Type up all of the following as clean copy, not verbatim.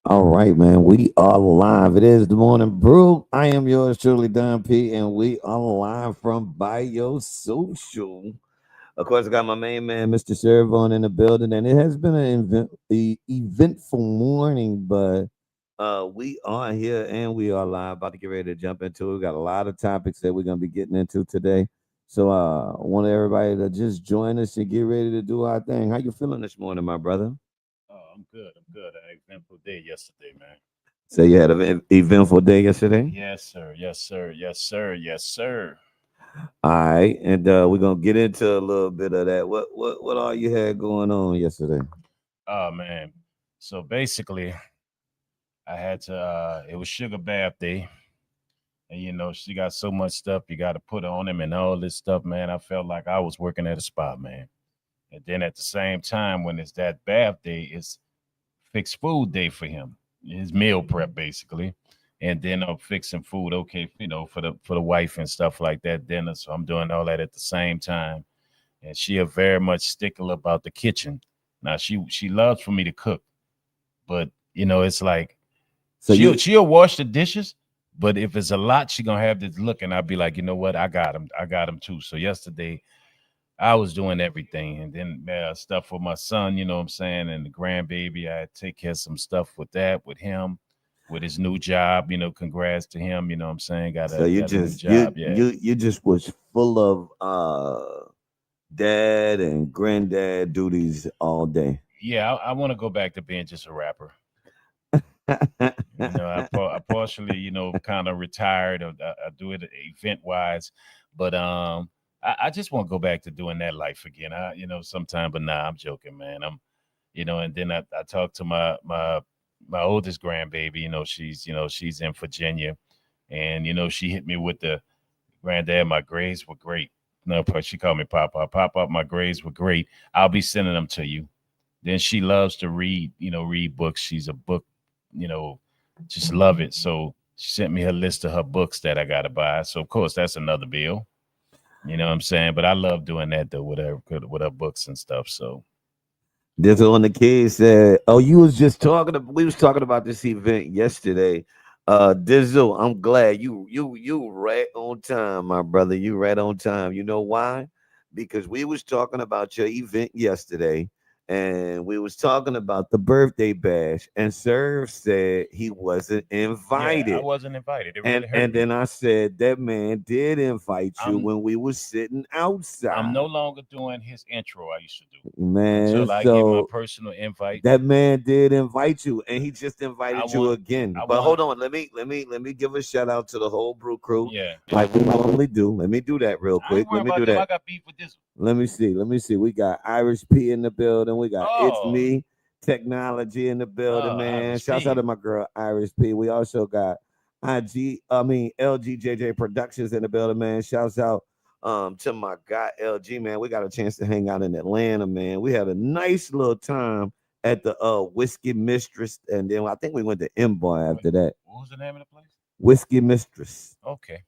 All right, man. We are live. It is the morning brew. I am yours truly, Don P, and we are live from Biosocial. Of course, I got my main man, Mr. Servon, in the building, and it has been an eventful morning, but we are here and we are live. About to get ready to jump into it. We got a lot of topics that we're gonna be getting into today. So I want everybody to just join us and get ready to do our thing. How you feeling this morning, my brother? Oh, I'm good. I'm good. I had an eventful day yesterday, man. So you had an eventful day yesterday? Yes, sir. Yes, sir. Yes, sir. Yes, sir. All right, and we're gonna get into a little bit of that. What all you had going on yesterday? Oh man. So basically, I had to. It was sugar bath day, and she got so much stuff you got to put on him and all this stuff, man. I felt like I was working at a spa, man. And then at the same time, when it's that bath day, it's fixed food day for him. His meal prep basically. And then I'm fixing food, okay, for the wife and stuff like that, dinner. So I'm doing all that at the same time. And she are very much stickler about the kitchen. Now she loves for me to cook, but it's like So she'll you she'll wash the dishes, but if it's a lot, she gonna have this look, and I'll be like, you know what, I got him too. So yesterday I was doing everything, and then stuff for my son, you know what I'm saying, and the grandbaby. I take care of some stuff with that, with him, with his new job. Congrats to him. You know what I'm saying. Got so a you got a new just you job. Yeah, you you just was full of dad and granddad duties all day. yeah. I want to go back to being just a rapper. I partially, kind of retired. I do it event wise, but I just want to go back to doing that life again. Sometime, but nah, I'm joking, man. And then I talked to my oldest grandbaby. She's in Virginia, and she hit me with the granddad. My grades were great. No, she called me Papa. Papa, my grades were great. I'll be sending them to you. Then she loves to read. Read books. She's a book. You know, just love it. So she sent me her list of her books that I got to buy. So of course that's another bill. You know what I'm saying? But I love doing that though with her books and stuff. So This one the kids said, "Oh, you was just talking. We was talking about this event yesterday." Dizzle, I'm glad you right on time, my brother. You right on time. You know why? Because we was talking about your event yesterday, and we was talking about the birthday bash, and Serve said he wasn't yeah, I invited. wasn't invited. It And really hurt and me. then I said that man did invite you I'm when we was sitting I'm no outside. longer doing his intro I used to do Man, until I get my so personal invite. that man did invite you, and he just I invited you want again. I But want hold on, let me give a shout out to the whole brew crew, yeah. like we normally do. Let me do that real I ain't quick. worrying Let me about do them. I that. got beef with this. Let me see. Let me see. We got Irish P in the building. We got It's Oh, Me Technology in the building, man. Irish Shouts out P. to my girl Irish P. We also got LGJJ Productions in the building, man. Shouts out to my guy LG, man. We got a chance to hang out in Atlanta, man. We had a nice little time at the Whiskey Mistress, and then I think we went to M Bar Wait, after that. what was the name of the place? Whiskey Mistress. Okay.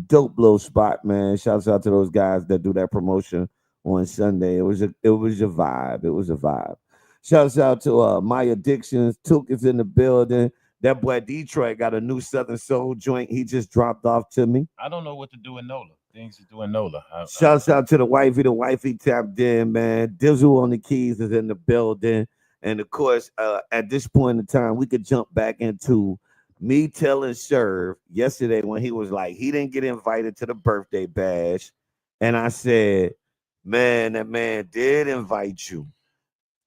Dope little spot, man. Shouts out to those guys that do that promotion on Sunday. It was a vibe. It was a vibe. Shouts out to My Addictions. Took is in the building. That boy Detroit got a new Southern Soul joint. He just dropped off to me. I don't know what to do in NOLA. Things to do in NOLA. Shouts out to the wifey. The wifey tapped in, man. Dizzle on the keys is in the building. And of course, at this point in time, we could jump back into me telling Serve yesterday when he was like, he didn't get invited to the birthday bash. And I said, man, that man did invite you.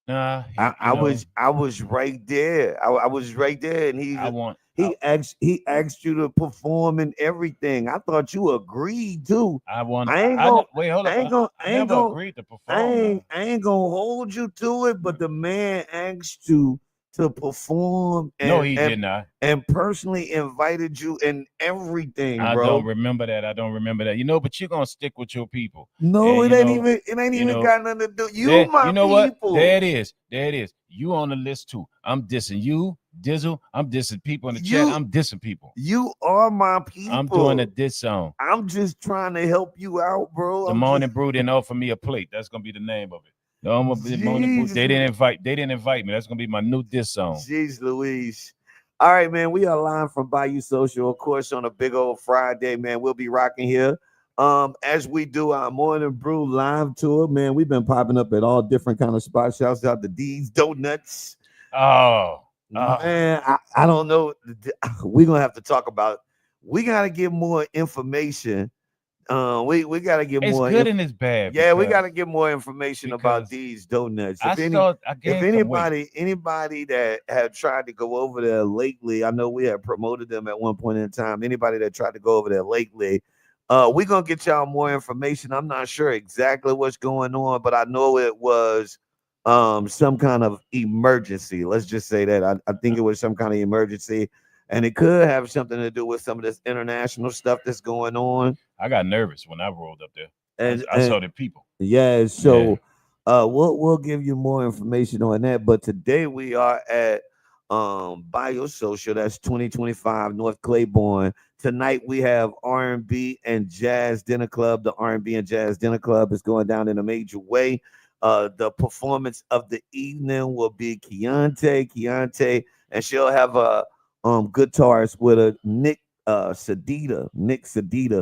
Nah, I was right there. I was right there, and I want. he asked you to perform and everything. I thought you agreed too. I want. I ain't I gonna wait. Hold up. I ain't gonna I I ain't never gonna agreed to I perform. ain't Now, I ain't gonna hold you to it, but the man asked you to perform no, and he and did not. and personally invited you and everything, I don't bro. remember that. I don't remember that. But you're gonna stick with your people, No, and it ain't even got nothing to do. You there. You my know what? There people. it is. There it is. You on the list too. I'm dissing you, Dizzle. I'm dissing people in the chat. You I'm dissing people. you are my I'm doing a people. diss song. I'm just trying to help you out, bro. The I'm just Morning Brew didn't offer me a plate. That's gonna be the name of it. The Morning Brew. Jesus, They didn't invite me. That's gonna be my new diss song. jeez, Louise. All right, man. We are live from Bayou Social, of course, on a big old Friday, man. We'll be rocking here. As we do our morning brew live tour, man. We've been popping up at all different kind of spots. Shouts out to D's Donuts. Oh, Man, I don't know. We're gonna have to talk about. We gotta get more information. We gotta get it's more. good and it's bad Yeah, we got because to get more information about because these donuts. I saw I If gained some weight. anybody that had tried to go over there lately, I know we had promoted them at one point in time. Anybody that tried to go over there lately, we're gonna get y'all more information. I'm not sure exactly what's going on, but I know it was some kind of emergency. Let's just say that. I think it was some kind of emergency, and it could have something to do with some of this international stuff that's going on. I got nervous when I rolled up there. And I saw the people. yeah, Yeah. so we'll give you more information on that. But today we are at Biosocial, that's 2025 North Claiborne. Tonight we have R&B and Jazz Dinner Club. The R&B and Jazz Dinner Club is going down in a major way. The performance of the evening will be Keontae, and she'll have a guitarist with a Nick Sedita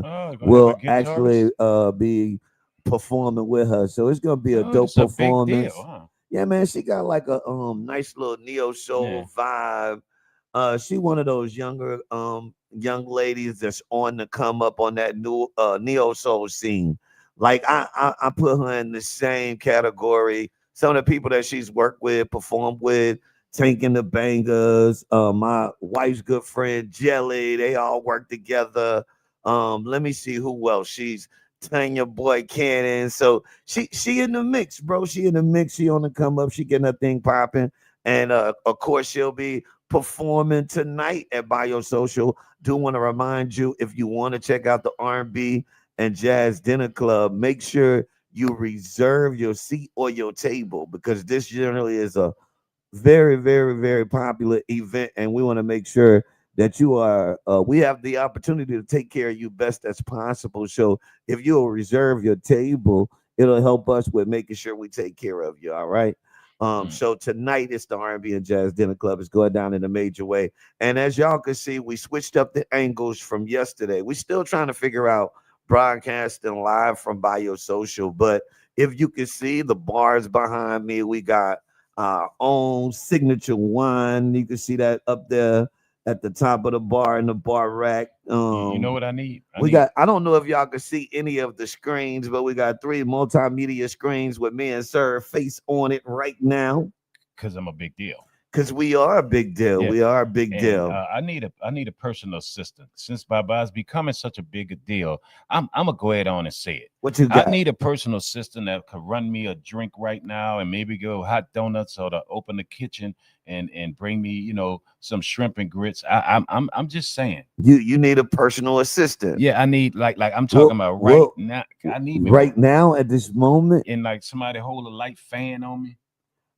Oh, you're gonna have a will actually guitarist. be performing with her. So it's gonna be a Oh, dope it's a big deal, performance. huh? Yeah, man, she got like a nice little neo Yeah. soul vibe. She one of those younger young ladies that's on the come up on that new neo soul scene. Like I put her in the same category. Some of the people that she's worked with, performed with, Tanking the Bangers, my wife's good friend Jelly, they all work together. Let me see who else. She's Tanya Boy Cannon. So she in the mix, bro. She in the mix. She on the come up. She getting her thing popping. And of course, she'll be performing tonight at Biosocial. Do want to remind you, if you want to check out the R&B and Jazz Dinner Club, make sure you reserve your seat or your table, because this generally is a very, very, very popular event, and we want to make sure that you are. We have the opportunity to take care of you best as possible. So if you'll reserve your table, it'll help us with making sure we take care of you. All right. Mm. So tonight it's the R&B and Jazz Dinner Club. It's going down in a major way, and as y'all can see, we switched up the angles from yesterday. We're still trying to figure out broadcasting live from Biosocial, but if you can see the bars behind me, we got our own signature wine. You can see that up there at the top of the bar in the bar rack. You know what I need? I We need got, I don't know if y'all can see any of the screens, but we got 3 multimedia screens with me and Sir face on it right now. because I'm a big deal. Because we are a big deal. Yeah. We are a big And deal. I need a personal assistant. Since Baba is becoming such a big deal, I'm gonna go ahead on and say it. What you I got? need a personal assistant that could run me a drink right now and maybe go hot donuts or to open the kitchen and bring me, some shrimp and grits. I'm just saying. You need a personal assistant. Yeah, I need like I'm talking Well, about right well, now. I need me right one. now at this moment, And like somebody hold a light fan on me.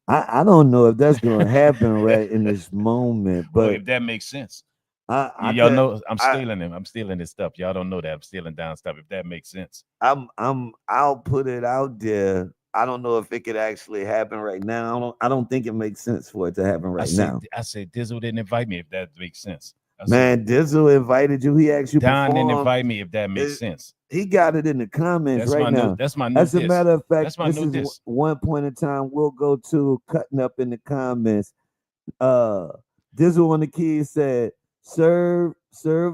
I don't know if that's gonna happen right in this moment, Well, but if that makes sense. I Y'all could know I'm I stealing him. I'm stealing his stuff. Y'all don't know that I'm stealing down stuff. If that makes sense. I'll put it out there. I don't know if it could actually happen right now. I don't think it makes sense for it to happen right now. I said Dizzle didn't invite me. If that makes sense. I said Man, Dizzle invited you. He asked you Don didn't perform. invite me. If that makes It- sense. he got it in the comments That's right my new. now. That's my new As a diss. matter of fact, That's my this new is diss. one point in time we'll go to cutting up in the comments. uh Dizzle on the keys said, serve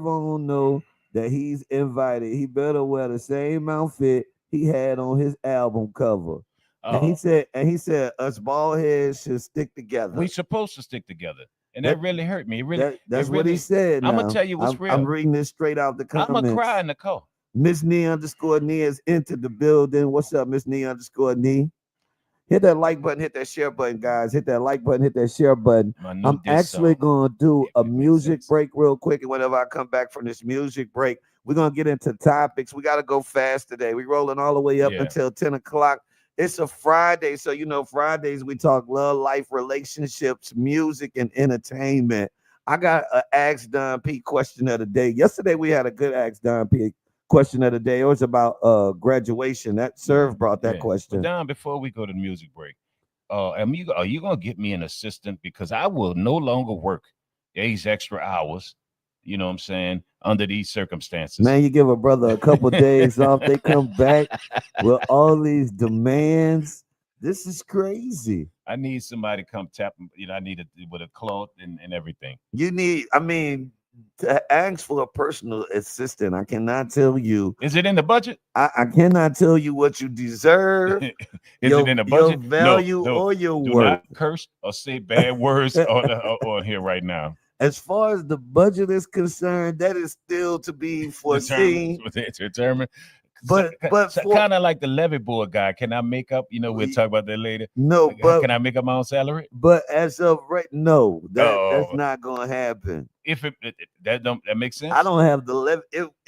on know that he's invited. He better wear the same outfit he had on his album cover. Oh, And he said us bald heads should stick together. we supposed to stick together, and that That really hurt me. It that's what he really. said I'm gonna now. tell you what's I'm real. reading this straight out the I'm gonna cry comments. in the car. Miss Knee underscore Knee has entered the building. What's up, Miss Knee underscore Knee? Hit that like button, hit that share button, guys. Hit that like button, hit that share button. My new I'm diss actually song, gonna do if a it makes music sense. break real quick, and whenever I come back from this music break, we're gonna get into topics. We gotta go fast today. We're rolling all the way up Yeah. until 10 o'clock. It's a Friday, so Fridays we talk love, life, relationships, music, and entertainment. I got an Ask Don P question of the day. Yesterday we had a good Ask Don P question of the day. It was about graduation. That Yeah. Serve brought that Yeah. But question. Don, before we go to the music break, are you gonna get me an assistant because I will no longer work these extra hours. You know what I'm saying? Under these circumstances. Man, you give a brother a couple days off, they come back with all these demands. This is crazy. I need somebody to come tap. I need it with a cloth and everything. You need, I mean, to ask for a personal assistant. I cannot tell you. Is it in the budget? I cannot tell you what you deserve, Is it in the your budget? No, value, no. or your Do worth. not curse or say bad words on here right now. As far as the budget is concerned, that is still to be foreseen. Determined. But for Kind of like the levy board guy. Can I make up? We'll talk about that later. no, but Can I make up my own salary? but as of right, no, that's Oh, not gonna happen. if that makes sense. I don't have the levy.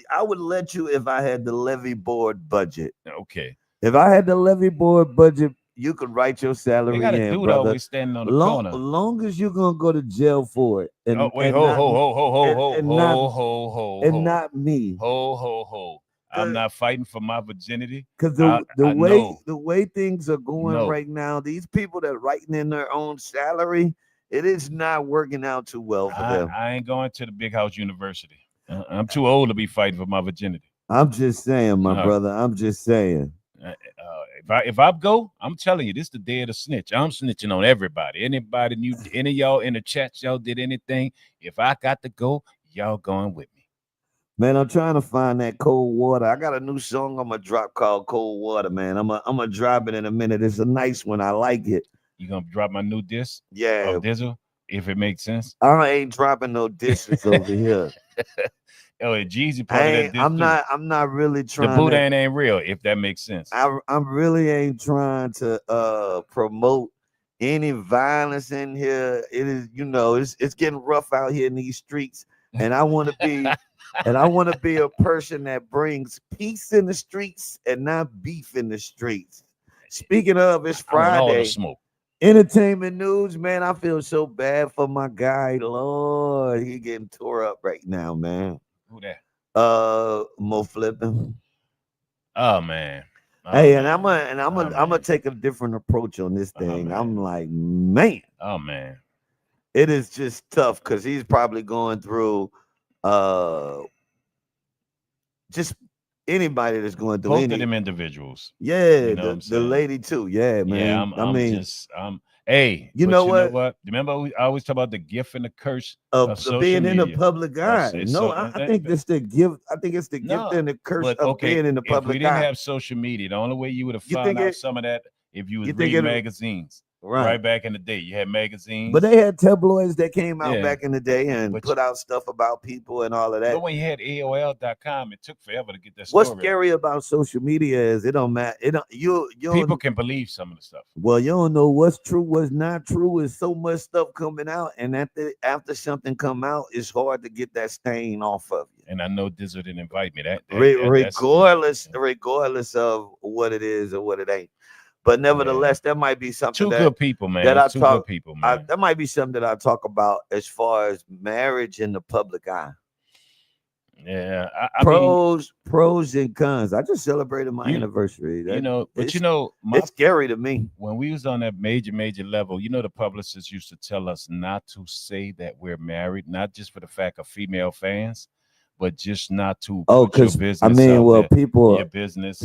I would let you if I had the levy board budget. Okay. If I had the levy board budget, you could write your They salary got a in, dude brother. always standing on the corner. Long as you're gonna go to jail for it, and Oh wait, and ho not ho ho ho ho ho and ho not ho ho and ho not me, ho ho ho. I'm not fighting for my virginity. because I no, the way things are going no. right now, these people that writing in their own salary, it is not working out too well for them. I ain't going to the big house university. I'm too old to be fighting for my virginity. I'm just saying, my Uh, brother. I'm just saying. if I go, I'm telling you, this is the day of the snitch. I'm snitching on everybody. Anybody new, any of y'all in the chat, y'all did anything. If I got to go, y'all going with me. Man, I'm trying to find that cold water. I got a new song I'm gonna drop called Cold Water, man. I'm gonna drop it in a minute. It's a nice one. I like it. You gonna drop my new disc Yeah. of Dizzle, if it makes sense. I ain't dropping no dishes over here. Oh, Jeezy part of that disc I'm not really The trying Boudin ain't real, if that makes sense. I really ain't trying to promote any violence in here. It is, it's getting rough out here in these streets. And I want to be a person that brings peace in the streets and not beef in the streets. Speaking of, it's I want all the Friday. smoke. Entertainment news, man. I feel so bad for my guy. Lord, he getting tore up right now, man. Who that? Mo Flipping. Oh man. Hey, man. I'm gonna take a different approach on this thing. I'm like, man. Oh man. It is just tough because he's probably going through just anybody that's going through Both of them individuals. Yeah, the lady too. Yeah, man. Yeah, hey, you know what? Remember I always talk about the gift and the curse of being media. In the public eye. No, I think it's the gift. I think it's the gift and the curse of being in the public eye. If we didn't have social media, the only way you would have found out some of that if you was reading magazines. Right back in the day, you had magazines, but they had tabloids that came out back in the day and put out stuff about people and all of that. But when you had AOL.com, it took forever to get that story. What's scary about social media is it don't matter. It don't you people can believe some of the stuff. Well, you don't know what's true, what's not true. There's so much stuff coming out, and after something come out, it's hard to get that stain off of you. And I know Dizzle didn't invite me. Regardless of what it is or what it ain't. But nevertheless, that might be something good people, man. Good people, man. That might be something that I talk about as far as marriage in the public eye. Yeah, pros and cons. I just celebrated my anniversary. It's scary to me. When we was on that major level, the publicists used to tell us not to say that we're married, not just for the fact of female fans, but just not to put your business. I mean, your business,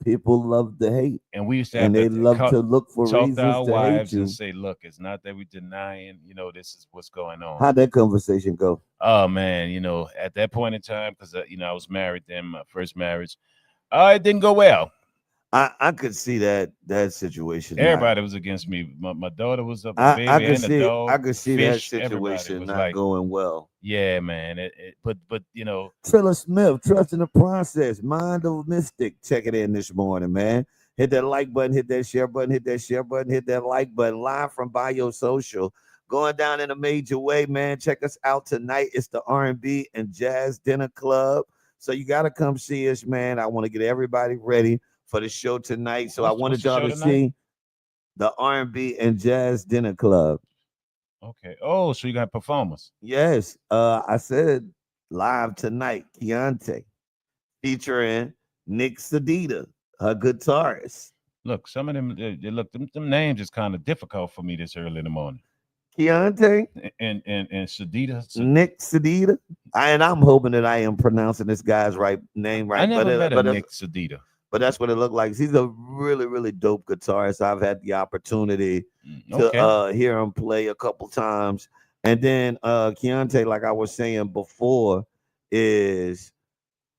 people love to hate, and we used to have they love to look for talk reasons to our wives hate you. and say, "Look, it's not that we're denying, this is what's going on." How'd that conversation go? Oh man, at that point in time, because I was married then, my first marriage, it didn't go well. I could see that situation. Everybody was against me. My daughter was up, the baby and the dog. I could see fish, that situation not going well. Yeah, man. But Trilla Smith, trust in the process. Mind of Mystic, check it in this morning, man. Hit that like button, hit that share button, hit that share button, hit that like button. Live from Biosocial, going down in a major way, man. Check us out tonight. It's the R&B and Jazz Dinner Club. So you got to come see us, man. I want to get everybody ready for the show tonight. So I wanted y'all to see the R&B and Jazz Dinner Club. Okay. Oh, so you got performers? Yes. I said live tonight, Keontae, featuring Nick Sedita, her guitarist. Look, some of them, them names is kind of difficult for me this early in the morning. Keontae, and Sadida. Nick Sedita. And I'm hoping that I am pronouncing this guy's right name I right, never met a Nick Sadida. but that's what it looked like. He's a really, really dope guitarist. I've had the opportunity to Okay. hear him play a couple times. And then Keontae, like I was saying before, is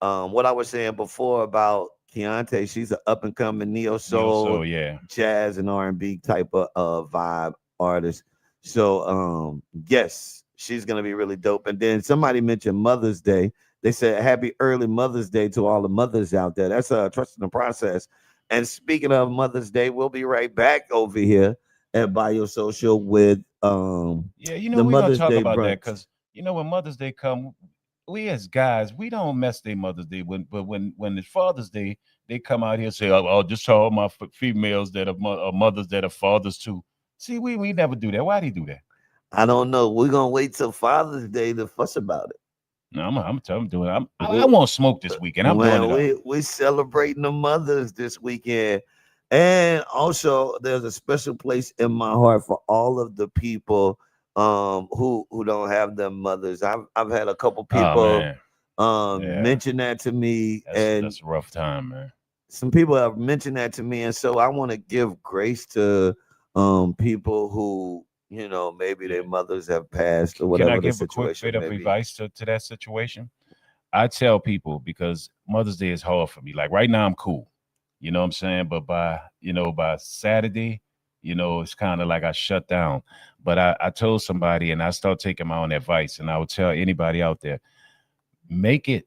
what I was saying before about Keontae. She's an up and coming neo Neo soul, Soul, yeah. jazz and R&B type of vibe artist. So yes, she's gonna be really dope. And then somebody mentioned Mother's Day. They said happy early Mother's Day to all the mothers out there. That's trust in the process. And speaking of Mother's Day, we'll be right back over here at Biosocial with Yeah, the we're gonna Mother's talk Day about that brunch. because when Mother's Day come, we as guys, we don't mess their Mother's Day. But when it's Father's Day, they come out here and say, "Oh, just to all my females that are mothers that are fathers too." See, we never do that. Why do you do that? I don't know. We're gonna wait till Father's Day to fuss about it. No, I'm doing. I We, won't smoke this weekend. I'm doing man, it all. we celebrating the mothers this weekend, and also there's a special place in my heart for all of the people who don't have their mothers. I've had a couple Oh people man, yeah, mention that to me, and that's a rough time, man. some people have mentioned that to me, and so I want to give grace to people who maybe their Yeah. mothers have passed or Can I whatever the give a quick situation bit of may be. advice to that situation? I tell people because Mother's Day is hard for me. Like right now, I'm cool. You know what I'm saying? But by Saturday, it's kind of like I shut down. But I told somebody and I start taking my own advice. And I would tell anybody out there, make it,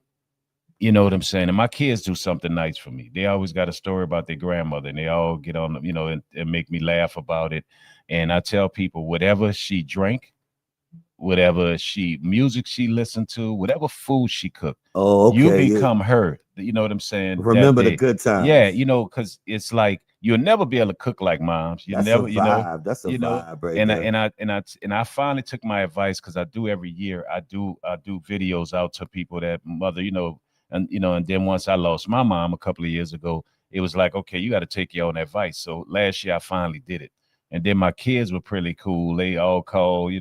you know what I'm saying? And my kids do something nice for me. They always got a story about their grandmother and they all get on, and make me laugh about it. And I tell people, whatever she drank, whatever she music she listened to, whatever food she cooked, Oh, you okay. You become her. You know what I'm saying? That remember the day. good Yeah, times. because it's like you'll never be able to cook like moms. You That's a never, vibe. That's a you know. vibe right And I there. and I and I and I finally took my advice because I do every year. I do videos out to people that mother, and then once I lost my mom a couple of years ago, it was like, okay, you got to take your own advice. So last year I finally did it, and then my kids were pretty cool. They all called,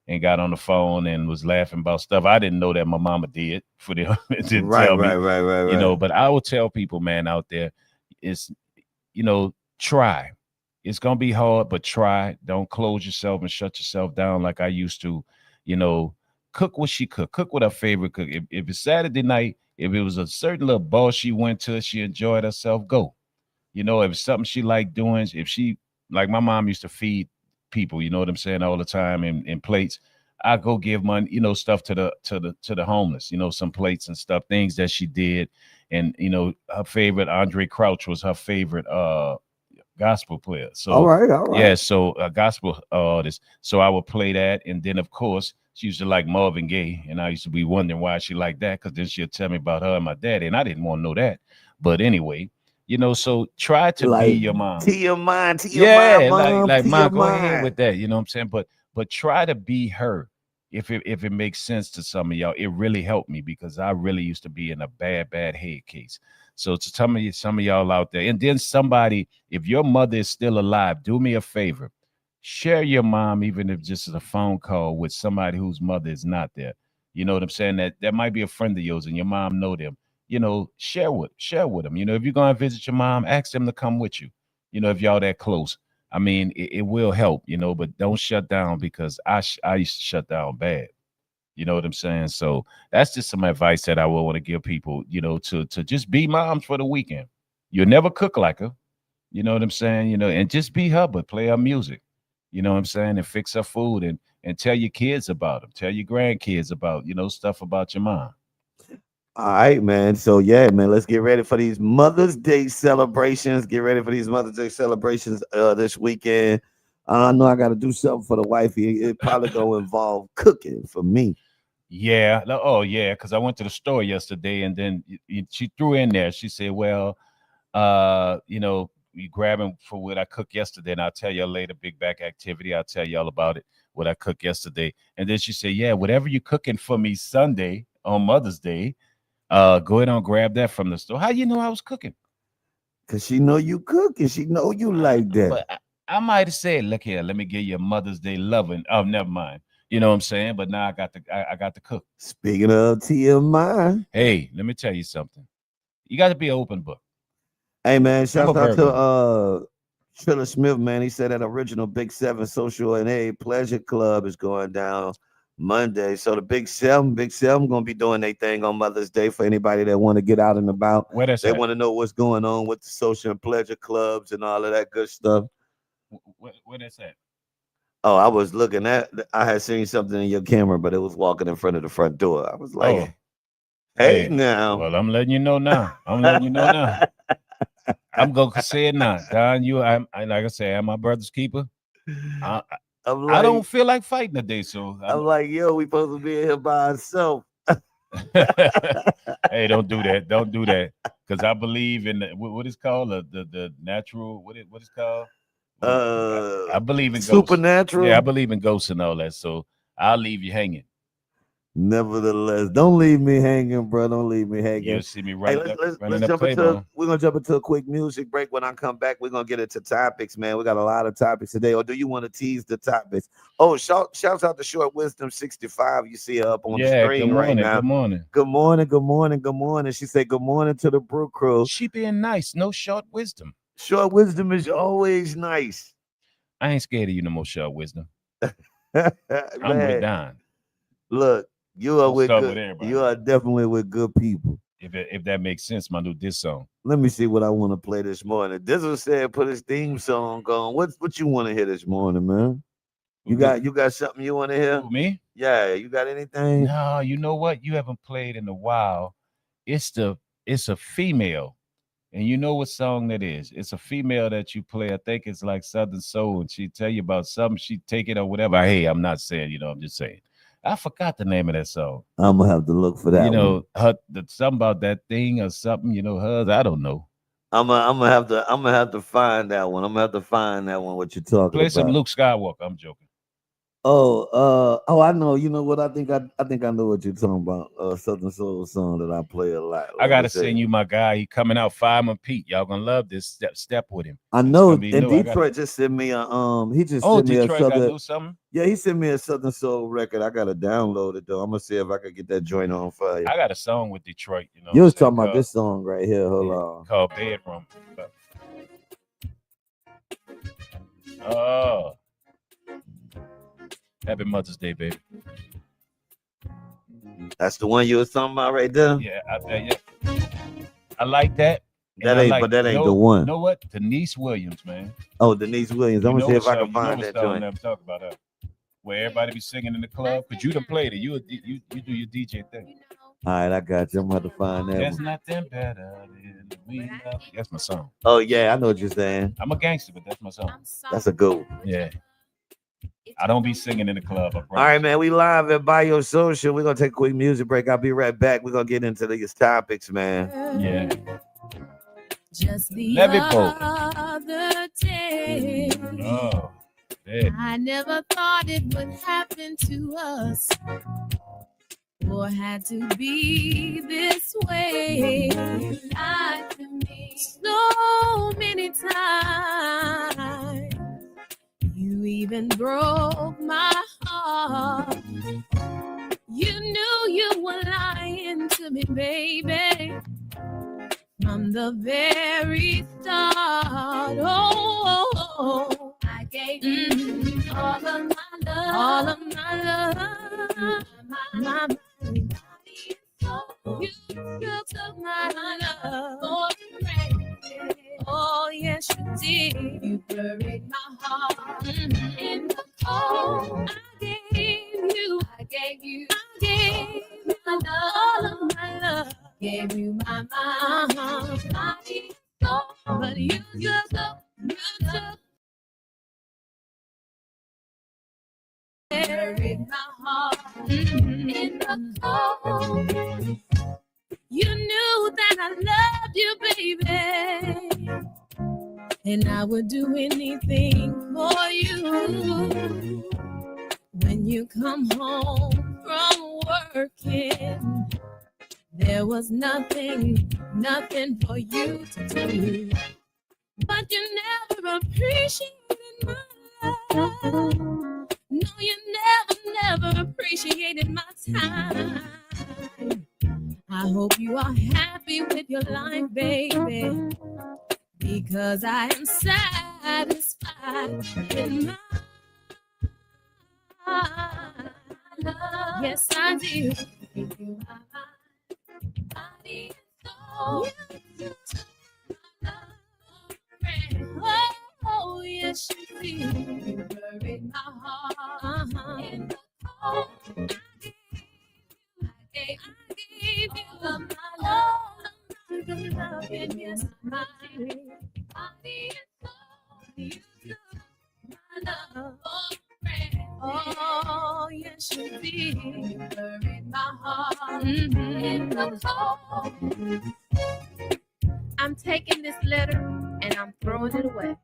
and got on the phone and was laughing about stuff I didn't know that my mama did for them to Right, tell right, me, right, right, right. But I will tell people, man, out there, it's, try. It's gonna be hard, but try. Don't close yourself and shut yourself down like I used to. You know, cook what she cook. Cook what her favorite cook. If it's Saturday night, if it was a certain little ball she went to, she enjoyed herself, go. If it's something she liked doing, if she like my mom used to feed people, you know what I'm saying, all the time in plates. I go give money, stuff to the homeless, some plates and stuff, things that she did. And her favorite Andre Crouch was her favorite gospel player. All So right, all yeah, right. so a gospel artist. So I would play that, and then of course she used to like Marvin Gaye, and I used to be wondering why she liked that because then she'd tell me about her and my daddy, and I didn't want to know that. But anyway, so try to be Like your mom. TMI, TMI, Yeah, like mom, Ma, go ahead TMI. with that. You know what I'm saying? But try to be her. If it makes sense to some of y'all, it really helped me because I really used to be in a bad head case. So to some of y'all out there, and then somebody, if your mother is still alive, do me a favor, share your mom, even if just as a phone call with somebody whose mother is not there. You know what I'm saying? That might be a friend of yours, and your mom know them. Share with them. If you're gonna visit your mom, ask them to come with you. If y'all that close. I mean, it will help, but don't shut down because I used to shut down bad. You know what I'm saying? So that's just some advice that I will want to give people, to just be moms for the weekend. You'll never cook like her. You know what I'm saying? And just be her, but play her music. You know what I'm saying? And fix her food and tell your kids about them. Tell your grandkids about, stuff about your mom. All right, man. So yeah, man, let's get ready for these Mother's Day celebrations. Get ready for these Mother's Day celebrations this weekend. I know I got to do something for the wifey. It probably gonna involve cooking for me. Yeah. Oh, yeah. Because I went to the store yesterday and then she threw in there. She said, well, you grabbing for what I cooked yesterday, and I'll tell y'all later. Big back activity. I'll tell y'all about it. What I cooked yesterday, and then she said, "Yeah, whatever you cooking for me Sunday on Mother's Day, go ahead and grab that from the store." How you know I was cooking? Cause she know you cook and she know you like that. But I might have said, look here, let me give you a Mother's Day loving. Oh, never mind. You know what I'm saying? But now I got to cook. Speaking of TMI, Hey, let me tell you something. You got to be an open book. hey man, I'm a shout out Virgo. to Triller Smith, man. He said that original Big Seven Social and A Pleasure Club is going down Monday. So the Big Seven gonna be doing their thing on Mother's Day for anybody that want to get out and about. Where that's They at? want to know what's going on with the social and pleasure clubs and all of that good stuff. Where that's at? Oh, I was looking at. I had seen something in your camera, but it was walking in front of the front door. I was like, Oh, "Hey, hey. now." Well, I'm letting you know now. I'm letting you know now. I'm gonna say it now, Don. Like I say, I'm my brother's keeper. I, I'm I don't like, feel like fighting today, so yo, we supposed to be in here by ourselves. hey, don't do that. Don't do that. Because I believe in what is called the natural. What is called? I believe in ghosts. Supernatural. Yeah, I believe in ghosts and all that. So I'll leave you hanging. Nevertheless, don't leave me hanging, bro. Don't leave me hanging. You'll see me Hey, running let's up jump into. Claiborne. We're gonna jump into a quick music break. When I come back, we're gonna get into topics, man. We got a lot of topics today. Or do you want to tease the topics? Oh, shouts out to Short Wisdom 65. You see her up on the Yeah, screen good right morning. now. Good morning. Good morning. Good morning. Good morning. She said good morning to the Brew Crew. She being nice, no short wisdom. Short Wisdom is always nice. I ain't scared of you no more, short wisdom. I'm with Man, Don. look, you are What's with up good. with everybody? You are definitely with good people. If that makes sense, my new diss song. Let me see what I want to play this morning. Dizzle said put his theme song on. What you want to hear this morning, man? You got something you want to hear? Who, me? Yeah, you got anything? No, you know what? You haven't played in a while. It's a female. And you know what song that is? It's a female that you play. I think it's like Southern Soul, and she tell you about something. She take it or whatever. Hey, I'm not saying, I'm just saying. I forgot the name of that song. I'm gonna have to look for that. Something about that thing or something. Hers. I don't know. I'm gonna have to find that one. I'm gonna have to find that one. What you're talking Play some about? Luke Skywalker. I'm joking. I know. You know what? I think I know what you're talking about. Southern Soul song that I play a lot. I gotta send you my guy. He coming out, Fireman Pete. Y'all gonna love this step with him. I know. And Detroit just sent me a He just sent me Detroit a Southern. do something. Yeah, he sent me a Southern Soul record. I gotta download it though. I'm gonna see if I could get that joint on for you. I got a song with Detroit. You was talking about this song right here. Hold on. Called Bedroom. Oh. Happy Mother's Day, baby. That's the one you was talking about right there? Yeah, I like that. That ain't the one. You know what? Denise Williams, man. Oh, Denise Williams. I'm gonna see if I can find that joint. Never talk about her. Where everybody be singing in the club. Cause you done played it. You do your DJ thing. All right, I got you. I'm gonna have to find that. There's nothing better than we love. That's my song. Oh yeah, I know what you're saying. I'm a gangster, but that's my song. That's a good one. Yeah. I don't be singing in the club. All right, man. We live at Bio Social. We're gonna take a quick music break. I'll be right back. We're gonna get into these topics, man. Yeah. Just the other day. Oh, man. I never thought it would happen to us, or had to be this way. You lied to me so many times. You even broke my heart. You knew you were lying to me, baby, from the very start. Oh, I gave you all of my love, all of my love, my body and soul. You took my love for granted. Oh, yes, you did. You buried my heart in the cold. I gave you my love, all of my love. Gave you my mind, body, soul. But you took buried my heart in the cold. You knew that I loved you, baby, and I would do anything for you. When you come home from working, there was nothing for you to do. But you never appreciated No, you never appreciated my time. I hope you are happy with your life, baby, because I am satisfied with my love. Yes, I do. You are my body and soul. You took my love. Oh, yes, you did. You buried my heart in the cold. I gave you all of my love, and yes, my body and soul. You took my love. Oh, yes, you did. You buried my heart in the cold. I'm taking this letter and I'm throwing it away.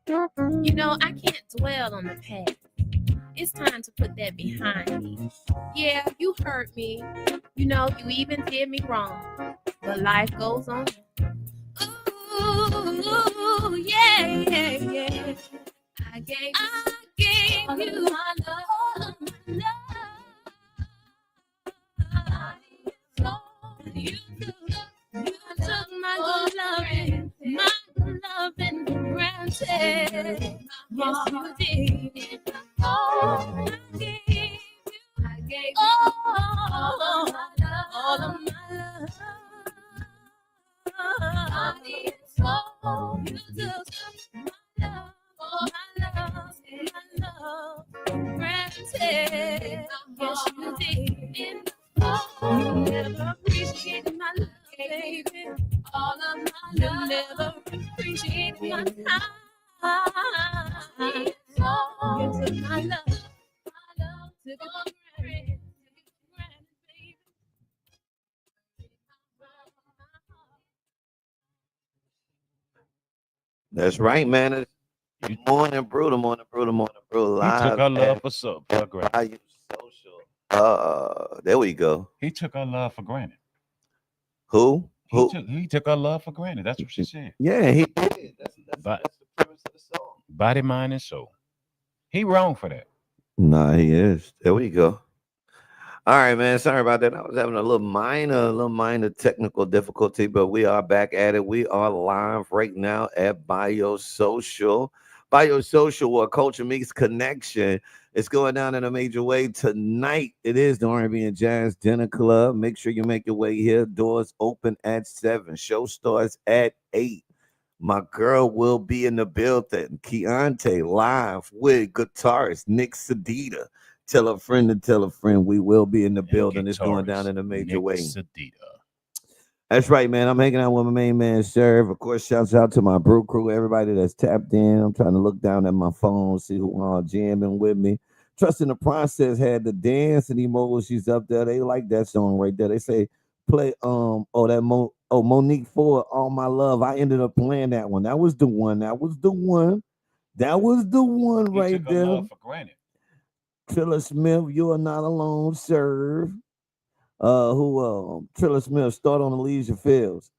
You know, I can't dwell on the past. It's time to put that behind me. Yeah, you hurt me. You know, you even did me wrong. But life goes on. Ooh, yeah. I gave you my love. You took my good loving for granted. Yes, you did. Oh, I gave you all of my love. Body and soul. You took my love, granted. Yes, you did. You never appreciated my love, baby. All of my love. You never appreciated my time. You took my love, took it for granted, baby. That's right, man. It's You, Morning Brew, the Morning Brew, the Morning Brew he took live our love at for so for granted. Bayou Social. There we go. He took our love for granted. Who? He took our love for granted. That's what she said. Yeah, he did. But That's the premise of the song. body, mind, and soul. He wrong for that. Nah, he is. There we go. All right, man. Sorry about that. I was having a little minor technical difficulty, but we are back at it. We are live right now at Biosocial. Biosocial, where culture meets connection. It's going down in a major way tonight. It is the R&B and Jazz Dinner Club. Make sure you make your way here. Doors open at 7. Show starts at 8. My girl will be in the building. Keontae live with guitarist Nick Sedita. Tell a friend to tell a friend. We will be in the building. It's going down in a major Nick way. Sedita. That's right, man. I'm hanging out with my main man, Serve. Of course, shouts out to my brew crew, everybody that's tapped in. I'm trying to look down at my phone, see who all jamming with me. Trust in the Process had the dancing emojis up there. They like that song right there. They say play Monique Ford, All My Love. I ended up playing that one. That was the one. That was the one He right took our there. love for granted. Trilla Smith, You Are Not Alone, Serve. Trilla Smith, Start on Elysian Fields.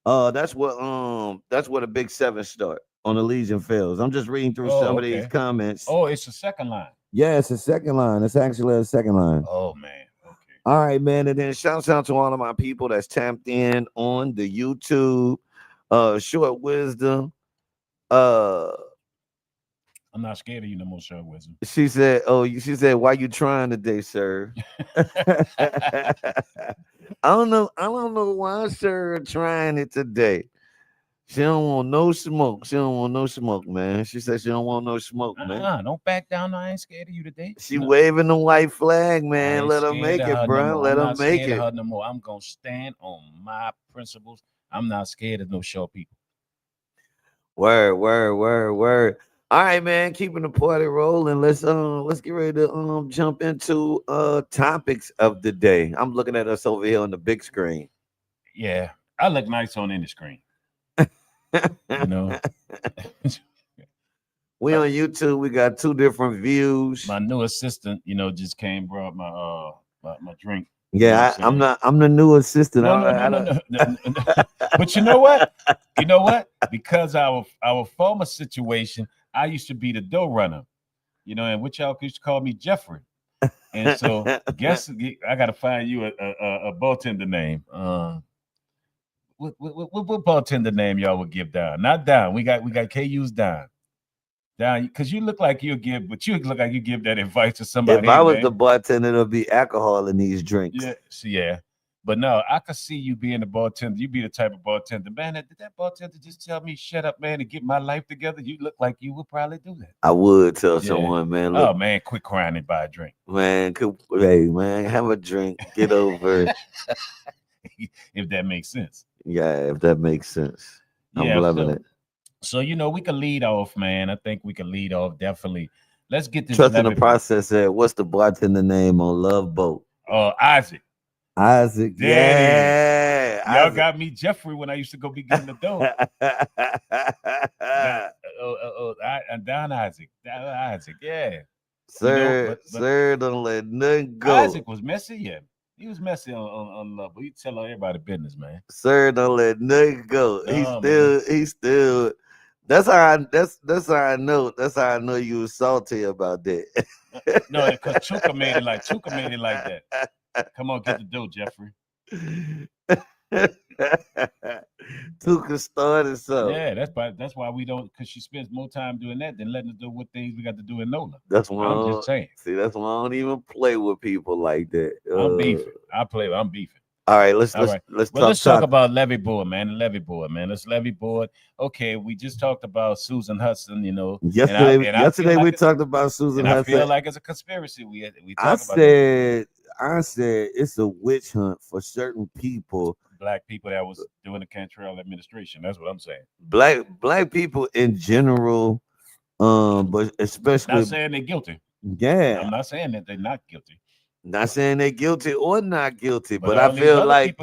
That's what a big 7 start on Elysian Fields. I'm just reading through some of these comments. Oh, it's the second line. Yeah, it's a second line. It's actually a second line. Oh man. Okay. All right, man. And then shouts out to all of my people that's tapped in on the YouTube. Short Wisdom. I'm not scared of you no more, Short Wisdom. She said, why you trying today, sir? I don't know why sir trying it today. She don't want no smoke. She don't want no smoke, man. She said she don't want no smoke, man. Don't back down. I ain't scared of you today. She waving the white flag, man. Let her make it, bro. No Let her make it. Her no more. I'm gonna stand on my principles. I'm not scared of no short people. Word. All right, man. Keeping the party rolling. Let's get ready to jump into topics of the day. I'm looking at us over here on the big screen. Yeah, I look nice on any screen. You know. We on YouTube. We got 2 different views. My new assistant, just came, brought my drink. Yeah, I'm the new assistant. No. But you know what? Because our former situation, I used to be the dough runner. you know, and which y'all used to call me Jeffrey. And so, guess I got to find you a bartender name. What bartender name y'all would give Don? Not Don. We got KU's Don. Don, because you look like you give, but you look like you give that advice to somebody. If I hey, was man, the bartender, it'll be alcohol in these drinks. yeah, yeah. But no, I could see you being the bartender. You be the type of bartender, man. Did that bartender just tell me shut up, man, and get my life together? You look like you would probably do that. I would tell Yeah. someone, man. Oh Look, man, quit crying and buy a drink. man, hey, man, have a drink, get over it. If that makes sense. Yeah, if that makes sense. I'm Yeah, loving so, it. So you know, we could lead off, man. I think we could lead off definitely. Let's get this. Trusting the process. What's the bartender name on Love Boat? Isaac. Isaac. There yeah. Y'all Isaac. got me Jeffrey when I used to go be getting the dough. Don Isaac. Isaac, yeah. Sir, you know, but sir, don't let nothing go. Isaac was messy, yeah. He was messy on Love, but he tell everybody business, man. Sir, don't let nothing go. He's still. That's how I know. That's how I know you was salty about that. No, because Chuka made it like that. Come on, get the dough, Jeffrey. Tuka started something. Yeah, that's why we don't, because she spends more time doing that than letting us do what things we got to do in NOLA. That's why I'm just saying. See, that's why I don't even play with people like that. I'm beefing. I'm beefing. All right, let's talk about levee board, man. The levee board, man. Let's levee board. Okay, we just talked about Susan Hudson, you know. Yesterday we talked about Susan Hudson. I feel like it's a conspiracy. I said it's a witch hunt for certain people. Black people that was doing the Cantrell administration. That's what I'm saying. Black people in general, but especially not saying they're guilty. Yeah. I'm not saying that they're not guilty. Not saying they're guilty or not guilty, but I feel like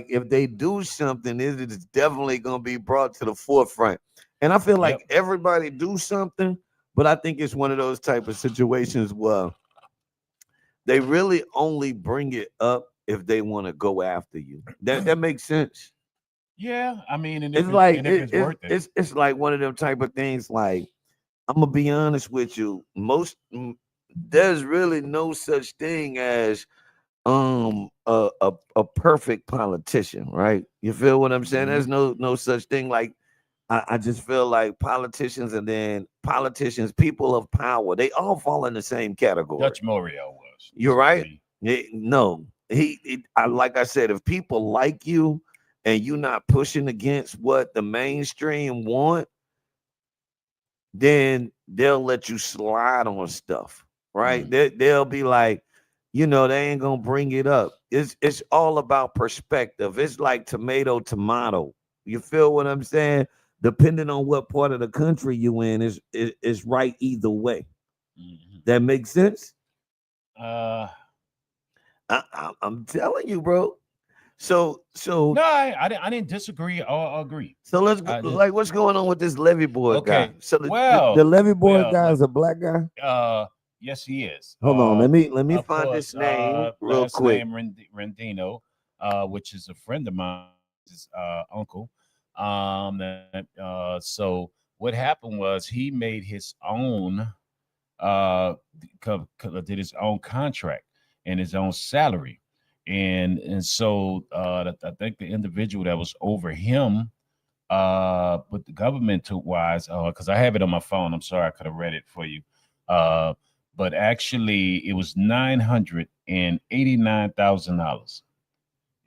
if they do something, it is definitely gonna be brought to the forefront. And I feel like everybody do something, but I think it's one of those type of situations where they really only bring it up if they want to go after you. That makes sense. Yeah, I mean, and it's worth it. It's like one of them type of things. Like, I'm gonna be honest with you, there's really no such thing as a perfect politician, right? You feel what I'm saying? There's no such thing. Like, I just feel like politicians, people of power, they all fall in the same category. Dutch Morial was. You're right. No, like I said, if people like you and you're not pushing against what the mainstream want, then they'll let you slide on stuff, right? They'll be like, they ain't gonna bring it up. It's all about perspective. It's like tomato. You feel what I'm saying? Depending on what part of the country you in, is right either way. That makes sense. I'm telling you, bro. So no, I didn't disagree or agree. So let's go, what's going on with this levee board guy? So the levee board guy is a black guy. Yes, he is. Hold on, let me find this name real quick. Name Rendino, which is a friend of mine, his uncle. So what happened was he made his own, did his own contract and his own salary, and so I think the individual that was over him, but the government took wise, because I have it on my phone. I'm sorry, I could have read it for you. But actually, it was $989,000,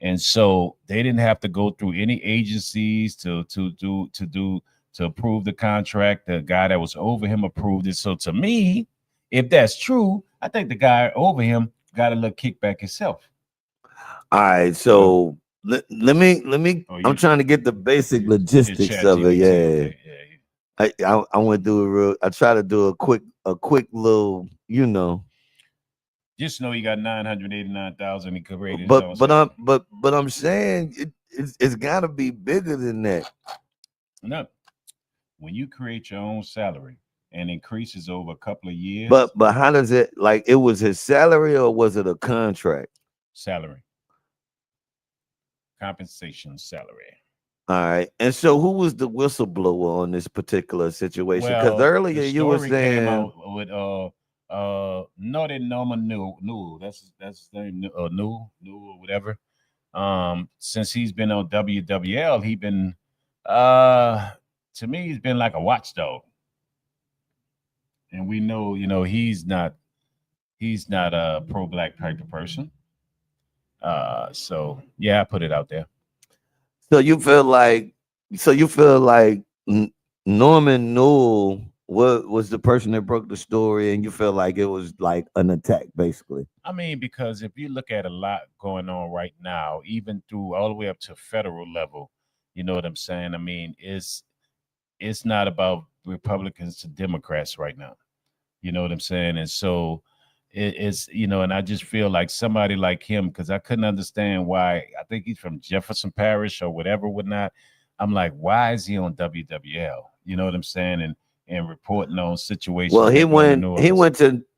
and so they didn't have to go through any agencies to approve the contract. The guy that was over him approved it. So to me, if that's true, I think the guy over him got a little kickback himself. All right, so let me. I'm trying to get the basic logistics of it. Yeah. I want to do a real. I try to do a quick little, Just know you got 989,000. He created. But I'm saying it's got to be bigger than that. No, when you create your own salary and increases over a couple of years. But how does it, like, it was his salary or was it a contract? Salary. Compensation salary. All right. And so who was the whistleblower on this particular situation? Because Well, the earlier you were story came saying, out with Northern Norman New. That's his name, New or whatever. Since he's been on WWL, he been uh to me he's been like a watchdog. And we know, he's not a pro black type of person. So yeah, I put it out there. so you feel like, so you feel like Norman Newell was the person that broke the story, and you feel like it was like an attack, basically. I mean, because if you look at a lot going on right now, even through all the way up to federal level, you know what I'm saying? I mean, it's not about Republicans to Democrats right now. You know what I'm saying? And so it's, and I just feel like somebody like him, because I couldn't understand why. I think he's from Jefferson Parish or whatever, whatnot. I'm like, why is he on WWL? You know what I'm saying? And reporting on Well, situations that go on in New Orleans.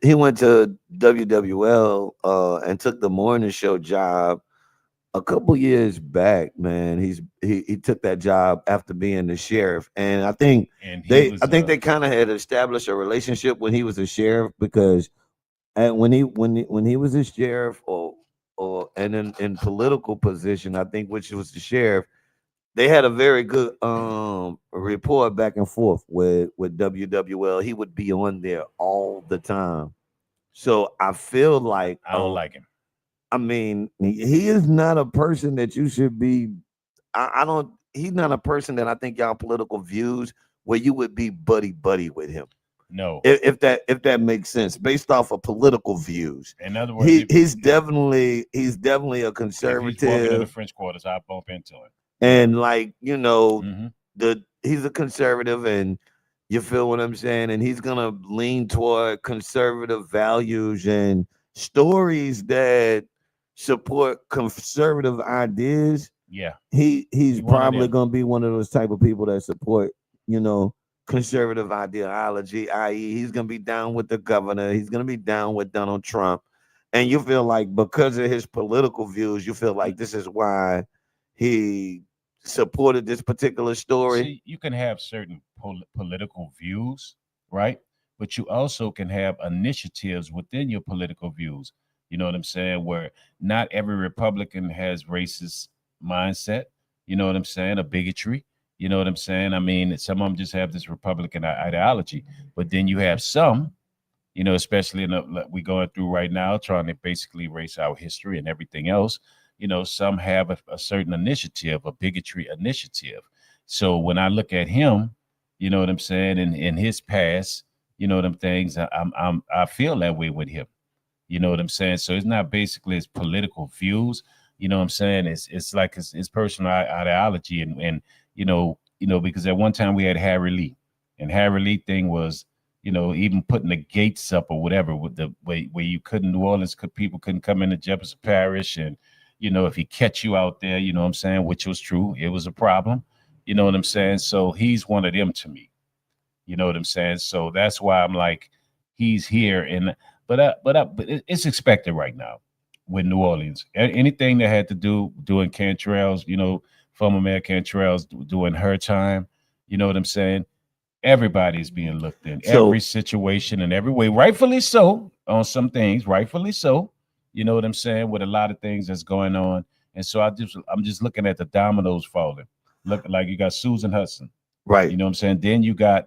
he went to WWL and took the morning show job a couple years back, man. He took that job after being the sheriff, and And he was they kind of had established a relationship when he was a sheriff, because when he was a sheriff, or and in political position, I think, which was the sheriff, they had a very good rapport back and forth with WWL. He would be on there all the time. So I feel like, I don't like him. I mean, he is not a person that you should be. I don't. He's not a person that I think y'all political views where you would be buddy buddy with him. No. If that makes sense, based off of political views, In other words, he's definitely a if he's walking in the conservative, French quarters, I bump into him. and like Hmm. he's a conservative, and you feel what I'm saying, and he's gonna lean toward conservative values and stories that support conservative ideas. Yeah, He's he one of probably them. gonna be one of those type of people that support, you know, conservative ideology, i.e., he's gonna be down with the governor, he's gonna be down with Donald Trump. And you feel like because of his political views, you feel like this is why he supported this particular story. See, you can have certain political views, right? But you also can have initiatives within your political views. You know what I'm saying? Where not every Republican has racist mindset. You know what I'm saying? A bigotry. You know what I'm saying? I mean, some of them just have this Republican ideology, but then you have some, especially in like we going through right now, trying to basically erase our history and everything else. Some have a certain initiative, a bigotry initiative. So when I look at him, you know what I'm saying, in his past, them things, I feel that way with him. You know what I'm saying? So it's not basically his political views. You know what I'm saying? It's like his personal ideology, because at one time we had Harry Lee, and Harry Lee thing was, even putting the gates up or whatever, with the way where you couldn't, New Orleans people couldn't come into Jefferson Parish, and if he catch you out there, you know what I'm saying, which was true, it was a problem. You know what I'm saying? So he's one of them to me. You know what I'm saying? So that's why I'm like, he's here, and but it's expected right now with New Orleans. Anything that had to do doing Cantrell's, former Mayor Cantrell's doing her time. You know what I'm saying? Everybody's being looked in every So situation and every way, rightfully so. On some things, rightfully so. You know what I'm saying? With a lot of things that's going on, and so I'm just looking at the dominoes falling. Look, like you got Susan Hudson. right. You know what I'm saying? Then you got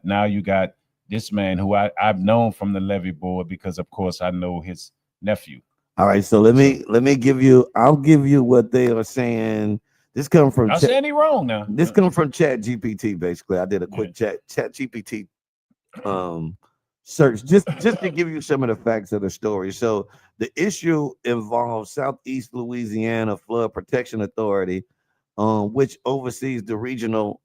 this man who I've known from the levee board, because of course I know his nephew. All right, so let So me let me give you. I'll give you what they are saying. This come from I say any wrong now. this come from Chat GPT. Basically, I did a Yeah. quick Chat GPT um search, just to give you some of the facts of the story. So the issue involves Southeast Louisiana Flood Protection Authority, which oversees the regional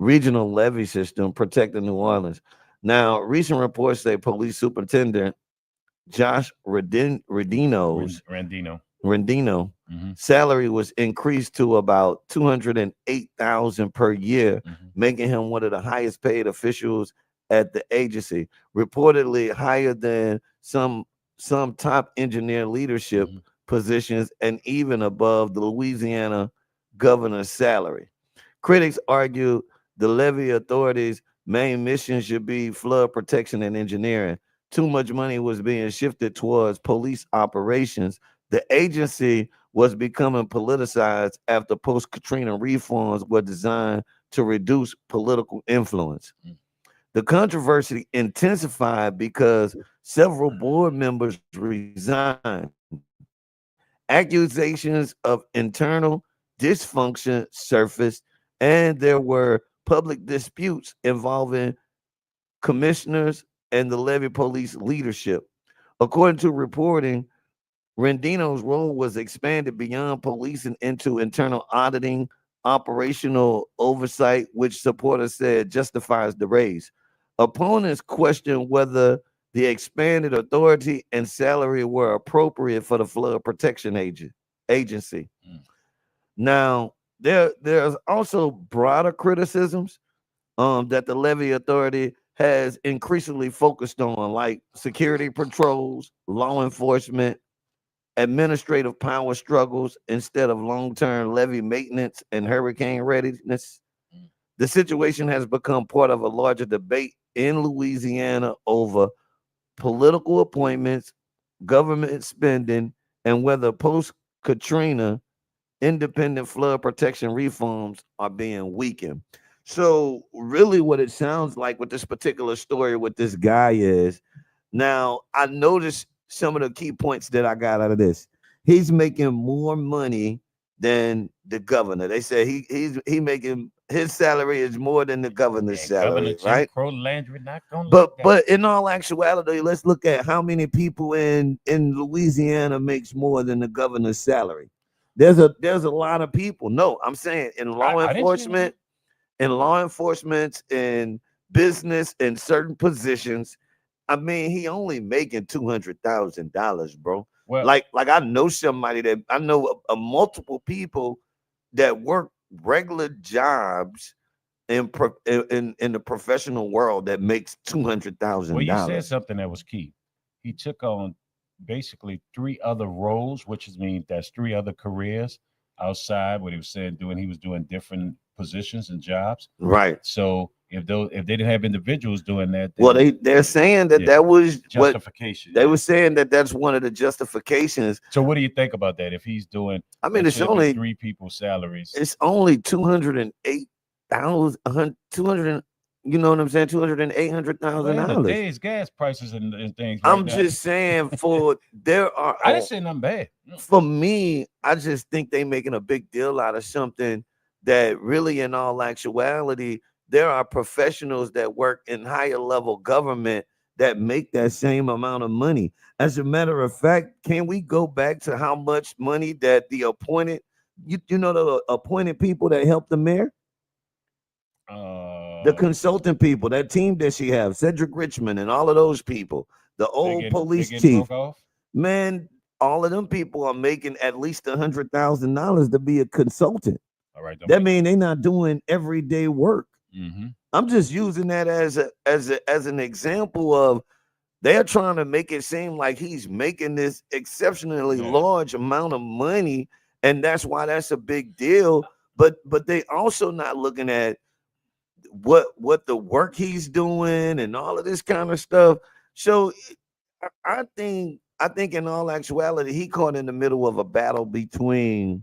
levee system protecting New Orleans. Now, recent reports say Police Superintendent Josh Randino. Rendino Hmm. salary was increased to about 208,000 per year, Hmm. making him one of the highest paid officials at the agency, reportedly higher than some top engineer leadership Hmm. positions, and even above the Louisiana governor's salary. Critics argue the levy authorities' main mission should be flood protection and engineering. Too much money was being shifted towards police operations. The agency was becoming politicized after post Katrina reforms were designed to reduce political influence. The controversy intensified because several board members resigned. Accusations of internal dysfunction surfaced, and there were public disputes involving commissioners and the levy police leadership. According to reporting, Rendino's role was expanded beyond policing into internal auditing, operational oversight, which supporters said justifies the raise. Opponents questioned whether the expanded authority and salary were appropriate for the flood protection agency. Mm. Now, there's also broader criticisms that the levy authority has increasingly focused on, like security patrols, law enforcement, administrative power struggles instead of long-term levee maintenance and hurricane readiness. Mm. The situation has become part of a larger debate in Louisiana over political appointments, government spending, and whether post-Katrina independent flood protection reforms are being weakened. So, really, what it sounds like with this particular story with this guy is, now I noticed some of the key points that I got out of this. He's making more money than the governor. They say he making his salary is more than the governor's And Governor salary, Jim right? Crow Landry not gonna like But that. but in all actuality, let's look at how many people in Louisiana makes more than the governor's salary. There's a lot of people. No, I'm saying in law I didn't see that. enforcement, in business, in certain positions. I mean, he only making $200,000, bro. Well, Like I know somebody that I know a multiple people that work regular jobs in the professional world that makes two hundred well, thousand you said dollars. something that was key. He took on basically three other roles, which is mean that's three other careers outside what he was saying doing. He was doing different positions and jobs. Right. So if they didn't have individuals doing that, Well, then they're saying that yeah, that was what justification. they Yeah. were saying, that that's one of the justifications. So what do you think about that? If he's doing, I mean, it should be three people's salaries. it's only 208,000, 200, you know what I'm saying, 208 thousand Well, dollars. today's gas prices and things right I'm now. just saying, for there are I didn't say nothing bad. for me, I just think they making a big deal out of something that really, in all actuality, there are professionals that work in higher level government that make that same amount of money. As a matter of fact, can we go back to how much money that the appointed, you know, the appointed people that help the mayor, the Uh, consultant people, that team that she have, Cedric Richmond and all of those people, the old they police getting chief, broke off. man, all of them people are making at least $100,000 to be a consultant. All right, don't That make. means they're not doing everyday work. Mm-hmm. I'm just using that as an example of they're trying to make it seem like he's making this exceptionally Yeah. large amount of money, and that's why that's a big deal. But they also not looking at what the work he's doing and all of this kind of stuff. So I think in all actuality, he caught in the middle of a battle between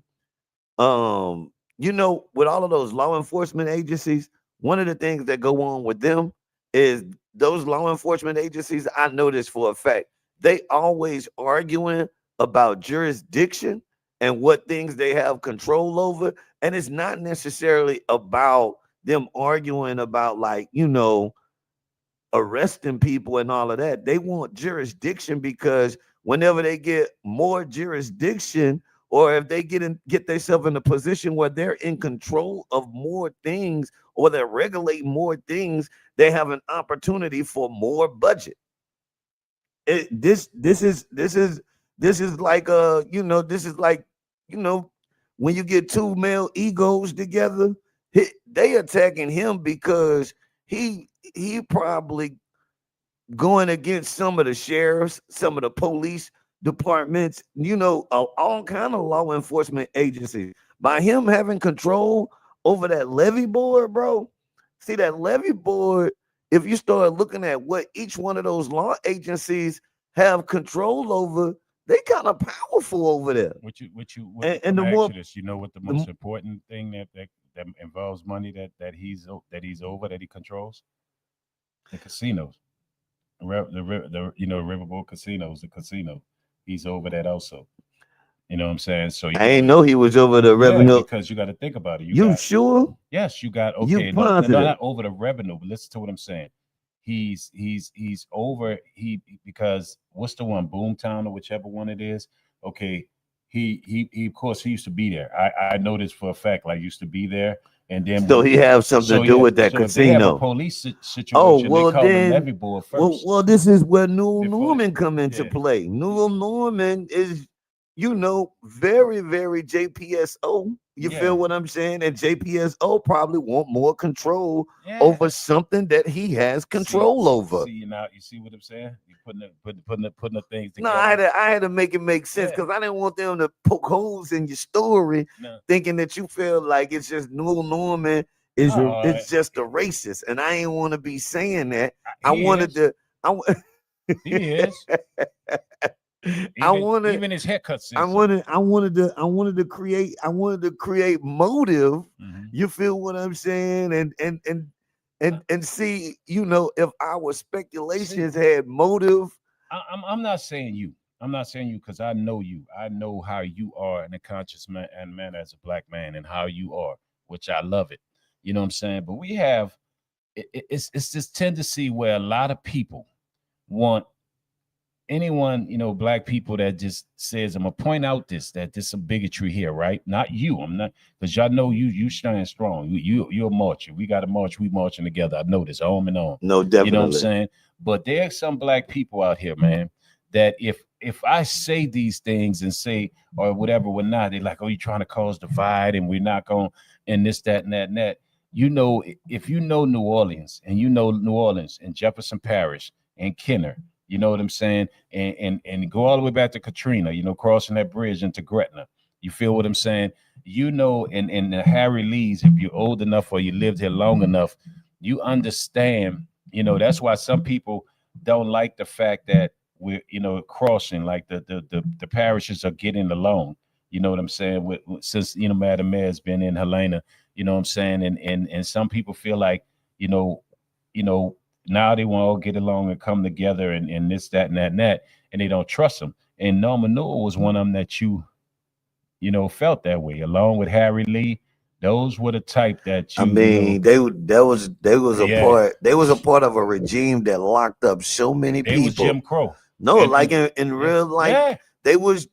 with all of those law enforcement agencies. One of the things that go on with them is those law enforcement agencies, I know this for a fact, they always arguing about jurisdiction and what things they have control over. And it's not necessarily about them arguing about, like, arresting people and all of that. They want jurisdiction because whenever they get more jurisdiction, or if they get themselves in a position where they're in control of more things, or they regulate more things, they have an opportunity for more budget. This is like this is like, you know when you get two male egos together, they attacking him because he probably going against some of the sheriffs, some of the police departments, all kind of law enforcement agencies. By him having control over that levy board, bro. See that levy board, if you start looking at what each one of those law agencies have control over, they kind of powerful over there. And the let me ask more you this. You know what the the, most important thing that involves money that he's over, that he controls? The casinos. Riverboat casinos, the casino. He's over that also. You know what I'm saying? So I ain't know he was over the yeah, revenue. because you got to think about it. You sure? Yes, you got You okay. No, positive? not over the revenue, but listen to what I'm saying. He's over because what's the one, Boomtown or whichever one it is. Okay, he of course he used to be there. I know this for a fact. Like used to be there, and then So he have something to do with that so if they have a casino. police Oh situation, they well, call the then levy board first well, this is where Newell before Norman come into yeah. play. Newell Norman is, very, very JPSO. You Yeah. feel what I'm saying? And JPSO probably want more control Yeah. over something that he has control over. See, you see what I'm saying? You putting the things No, together. I had to make it make sense Yeah. because I didn't want them to poke holes in your story, No. thinking that you feel like it's just Newell Norman is it's No, just a racist, and I ain't want to be saying that. I he wanted is. to. He is. I wanted. Even his haircut I sense. wanted. I wanted to create. I wanted to create motive. Mhm. You feel what I'm saying? And see, if our speculations had motive. I'm not saying you. I'm not saying you because I know you. I know how you are in a conscious man as a black man and how you are, which I love it. You know what I'm saying? But we have it's this tendency where a lot of people want anyone, black people that just says, I'm gonna point out that there's some bigotry here, right? Not you. I'm not, because y'all know you stand strong. You're a marcher. We got to march. We marching together. I know this on and on. No, definitely. You know what I'm saying? But there's some black people out here, man, that if I say these things and say or whatever, we're not, they're like, oh, you're trying to cause divide and we're not going and this, that, and that, and that. If you know New Orleans and New Orleans and Jefferson Parish and Kenner, you know what I'm saying? And go all the way back to Katrina, crossing that bridge into Gretna. You feel what I'm saying? And the Harry Lees, if you're old enough or you lived here long enough, you understand, that's why some people don't like the fact that we're, crossing, like the parishes are getting along. You know what I'm saying? Since, Madam Mayor's been in Helena, you know what I'm saying? And some people feel like, now they want to all get along and come together and this, that, and that, and they don't trust them. And Norman Newell was one of them that felt that way, along with Harry Lee. Those were the type that I mean, they was a part of a regime that locked up so many people. They was Jim Crow. No, in real life, they was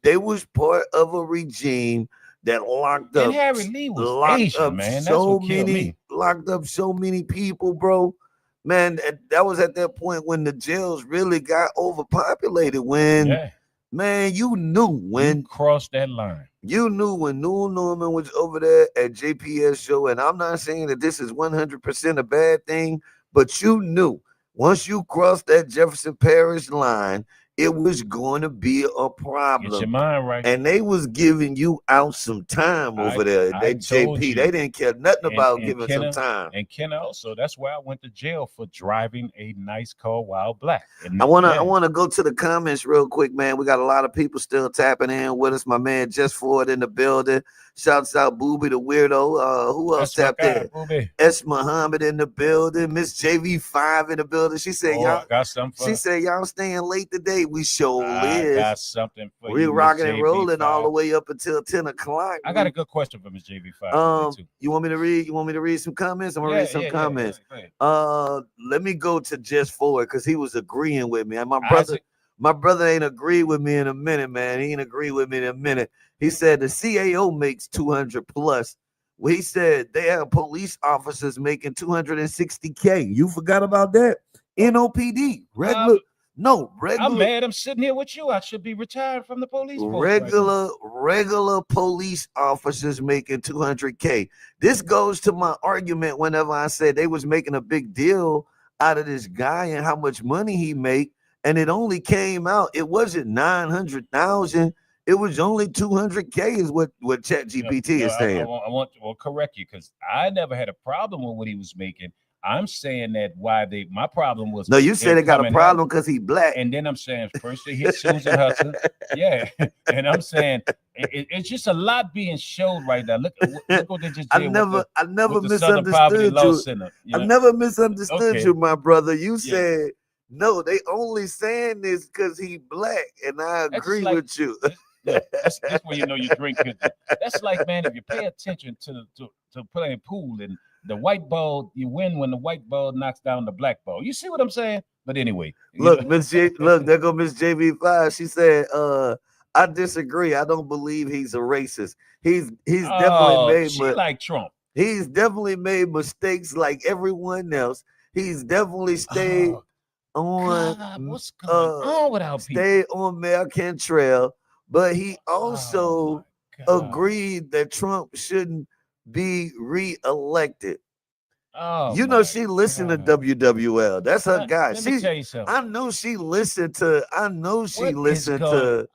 part of a regime that locked up. And Harry Lee was Asian, man. That's what killed me. Locked up so many people, bro. Man, that was at that point when the jails really got overpopulated. Man, you knew when you crossed that line. You knew when Newell Norman was over there at JPS show, and I'm not saying that this is 100% a bad thing, but you knew once you crossed that Jefferson Parish line, it was going to be a problem. Get your mind right. And they was giving you out some time over there. That JP, they didn't care nothing about giving some time. And Ken also, that's why I went to jail for driving a nice car while black. I wanna go to the comments real quick, man. We got a lot of people still tapping in with us. My man Just Ford in the building. Shouts out Booby the weirdo. Who else tapped in? S. Muhammad in the building. Miss JV5 in the building. She said, y'all got something for She said, y'all staying late today. We sure is. Got something for We're rocking and rolling all the way up until 10 o'clock. I got a good question for Miss JV5. You want me to read? You want me to read some comments? I'm gonna read some comments. Let me go to Just Ford because he was agreeing with me. And my brother ain't agree with me in a minute, man. He ain't agree with me in a minute. He said the CAO makes 200 plus. Well, he said they have police officers making 260K. You forgot about that? NOPD, regular. I'm mad. I'm sitting here with you. I should be retired from the police force. Regular police officers making 200K. This goes to my argument whenever I said they was making a big deal out of this guy and how much money he make, and it only came out. It wasn't 900,000. It was only 200K is what ChatGPT is saying. I want to correct you because I never had a problem with what he was making. I'm saying that my problem was no, you said they got a problem because he black. And then I'm saying first they hit Susan Hudson. Yeah. And I'm saying it's just a lot being showed right now. Look what they just did. I never misunderstood you. You know? I never misunderstood you, my brother. You said no, they only saying this because he black, and I agree with you. That's where you know you drink. That's like, man, if you pay attention to playing pool and the white ball, you win when the white ball knocks down the black ball. You see what I'm saying? But anyway, look, look, there go Miss JV5. She said, I disagree. I don't believe he's a racist. He's definitely made like Trump. He's definitely made mistakes like everyone else. He's definitely stayed on what's going on with our people? Stayed on Mayor Cantrell, but he also agreed that Trump shouldn't be re-elected. You know, she listened to WWL. That's her guy. Let me tell you something. I know she listened to. I know she listened to.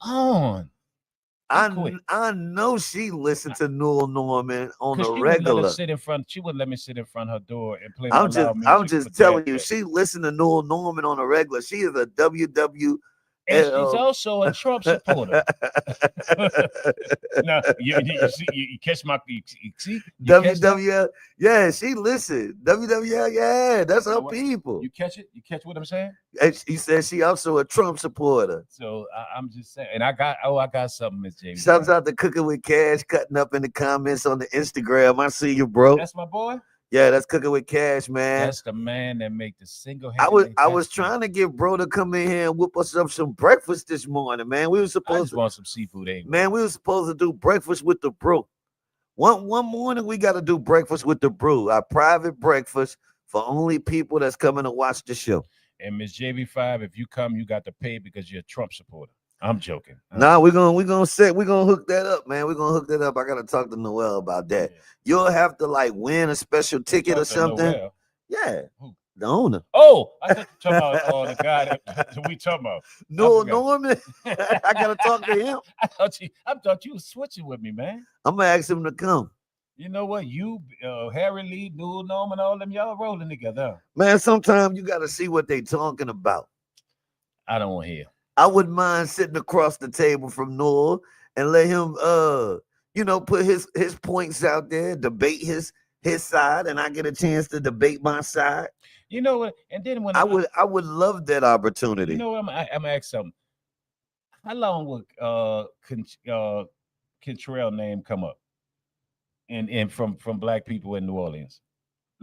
I know she listened to Newell Norman on a regular. She wouldn't let me sit in front of her door and play. I'm just telling you, she listened to Newell Norman on a regular. She is a WW. And she's also a Trump supporter. Now you catch my you see WWL. Yeah, she listened. WWL. Yeah, that's her people. You catch it? You catch what I'm saying? And she said she also a Trump supporter. So I'm just saying. And I got something, Miss Jamie. Shouts out to Cooking with Cash, cutting up in the comments on the Instagram. I see you, bro. That's my boy. Yeah, that's Cooking with Cash, man. That's the man that make the single. I was trying to get bro to come in here and whip us up some breakfast this morning, man. We were supposed to want some seafood. Man, we were supposed to do breakfast with the brew. One morning we got to do breakfast with the brew. Our private breakfast for only people that's coming to watch the show. And Miss JV5, if you come, you got to pay because you're a Trump supporter. I'm joking. Nah, we're gonna hook that up, man. We're gonna hook that up. I gotta talk to Noel about that. Yeah. You'll have to like win a special ticket or something. Noel. Yeah. Who? The owner. Oh, I thought you talking about the guy that we talking about. No, Norman. I gotta talk to him. I thought you was switching with me, man. I'm gonna ask him to come. You know what? You, Harry Lee, Newell Norman, all them, y'all rolling together. Man, sometimes you gotta see what they talking about. I don't want to hear. I wouldn't mind sitting across the table from Noel and let him put his points out there, debate his side, and I get a chance to debate my side. You know what? And then when I would love that opportunity. You know what? I'm gonna ask something. How long would Cantrell name come up? And from black people in New Orleans?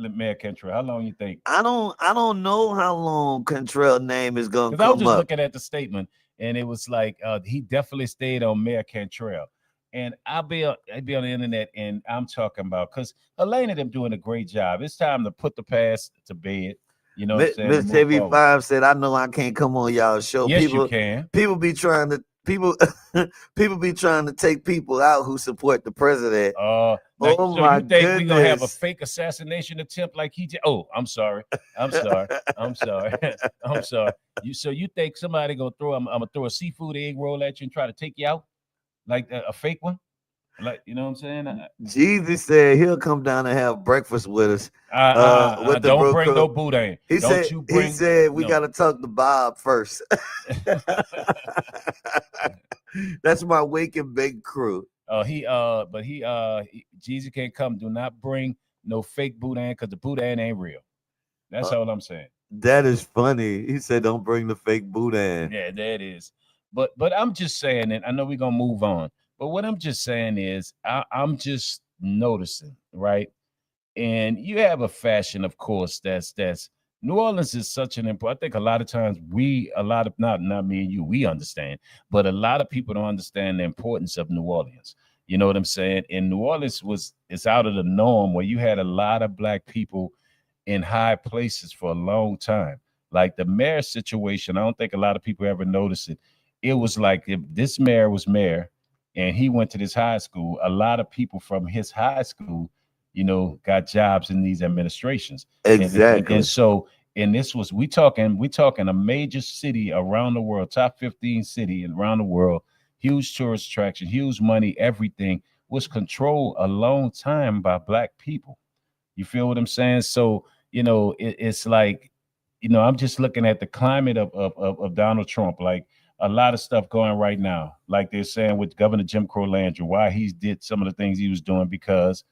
Mayor Cantrell, how long you think? I don't know how long Cantrell name is gonna come up. I was just looking at the statement, and it was like he definitely stayed on Mayor Cantrell. And I'd be on the internet, and I'm talking about because Elaine and them doing a great job. It's time to put the past to bed. You know what I'm saying? Miss TV5 said, "I know I can't come on y'all show." Yes, you can. People be trying to take people out who support the president. So my you think goodness. We're gonna have a fake assassination attempt like he did? Oh, I'm sorry. I'm sorry. You think somebody gonna I'm gonna throw a seafood egg roll at you and try to take you out like a fake one? Like, you know what I'm saying? Jesus said he'll come down and have breakfast with us. Don't bring no boudin. He said we got to talk to Bob first. That's my wake and bake crew. Jesus can't come. Do not bring no fake boudin because the boudin ain't real. That's all I'm saying. That is funny. He said don't bring the fake boudin. Yeah, that is. But I'm just saying, and I know we're gonna move on. But what I'm just saying is, I'm just noticing, right? And you have a fashion, of course, that's New Orleans is such an important. I think a lot of times not me and you, we understand, but a lot of people don't understand the importance of New Orleans. You know what I'm saying? And New Orleans is out of the norm where you had a lot of black people in high places for a long time. Like the mayor situation, I don't think a lot of people ever noticed it. It was like if this mayor was mayor, and he went to this high school, a lot of people from his high school, got jobs in these administrations. Exactly. And this was, we talking a major city around the world, top 15 city around the world, huge tourist attraction, huge money, everything was controlled a long time by black people. You feel what I'm saying? So, it's like, I'm just looking at the climate of Donald Trump, like a lot of stuff going right now. Like they're saying with Governor Jim Crow Landry, why he did some of the things he was doing because,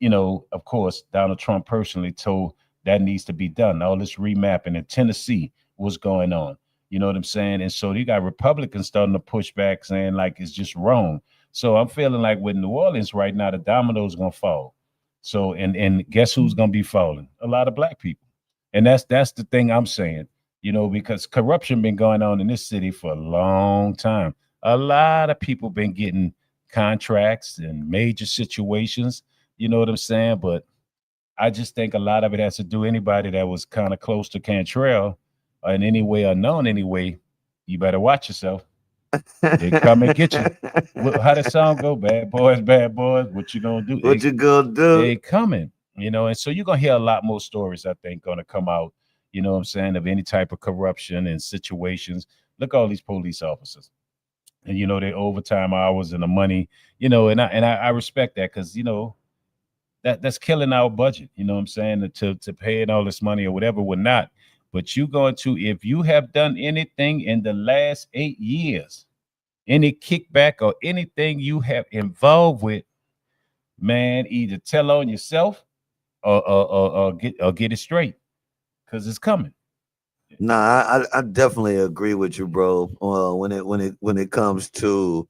of course, Donald Trump personally told that needs to be done. All this remapping in Tennessee was going on. You know what I'm saying? And so you got Republicans starting to push back saying like it's just wrong. So I'm feeling like with New Orleans right now, the dominoes gonna fall. So and guess who's gonna be falling? A lot of black people. And that's the thing I'm saying, because corruption been going on in this city for a long time. A lot of people been getting contracts and major situations, you know what I'm saying? But I just think a lot of it has to do anybody that was kind of close to Cantrell in any way unknown anyway, you better watch yourself. They come and get you. How the song go? Bad boys, what you gonna do? What you gonna do? They coming, and so you're gonna hear a lot more stories, I think, gonna come out, you know what I'm saying, of any type of corruption and situations. Look at all these police officers. And their overtime hours and the money, and I respect that because that's killing our budget, you know what I'm saying, to paying all this money or whatever we're not. But you going to, if you have done anything in the last 8 years, any kickback or anything you have involved with, man, either tell on yourself or get it straight because it's coming. Nah, I definitely agree with you, bro. When it comes to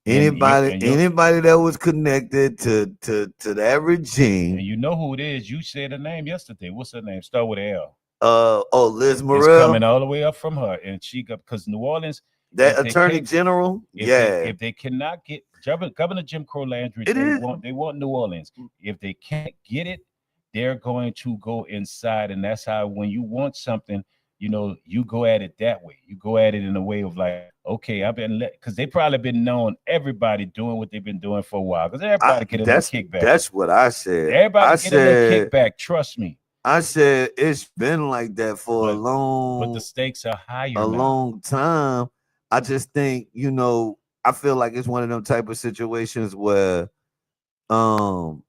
anybody that was connected to that regime. And you know who it is. You said her name yesterday. What's her name? Start with an L. Liz Morel. It's coming all the way up from her, and she got because New Orleans. That attorney general, if they cannot get Governor Jim Crow Landry, they want New Orleans. If they can't get it, they're going to go inside, and that's how when you want something, you go at it that way. You go at it in a way of like, okay, I've been because they probably been knowing everybody doing what they've been doing for a while. Because everybody get a little kickback. That's what I said. Everybody get a little kickback. Trust me. I said it's been like that for but the stakes are higher. Long time. I just think, I feel like it's one of them type of situations where, when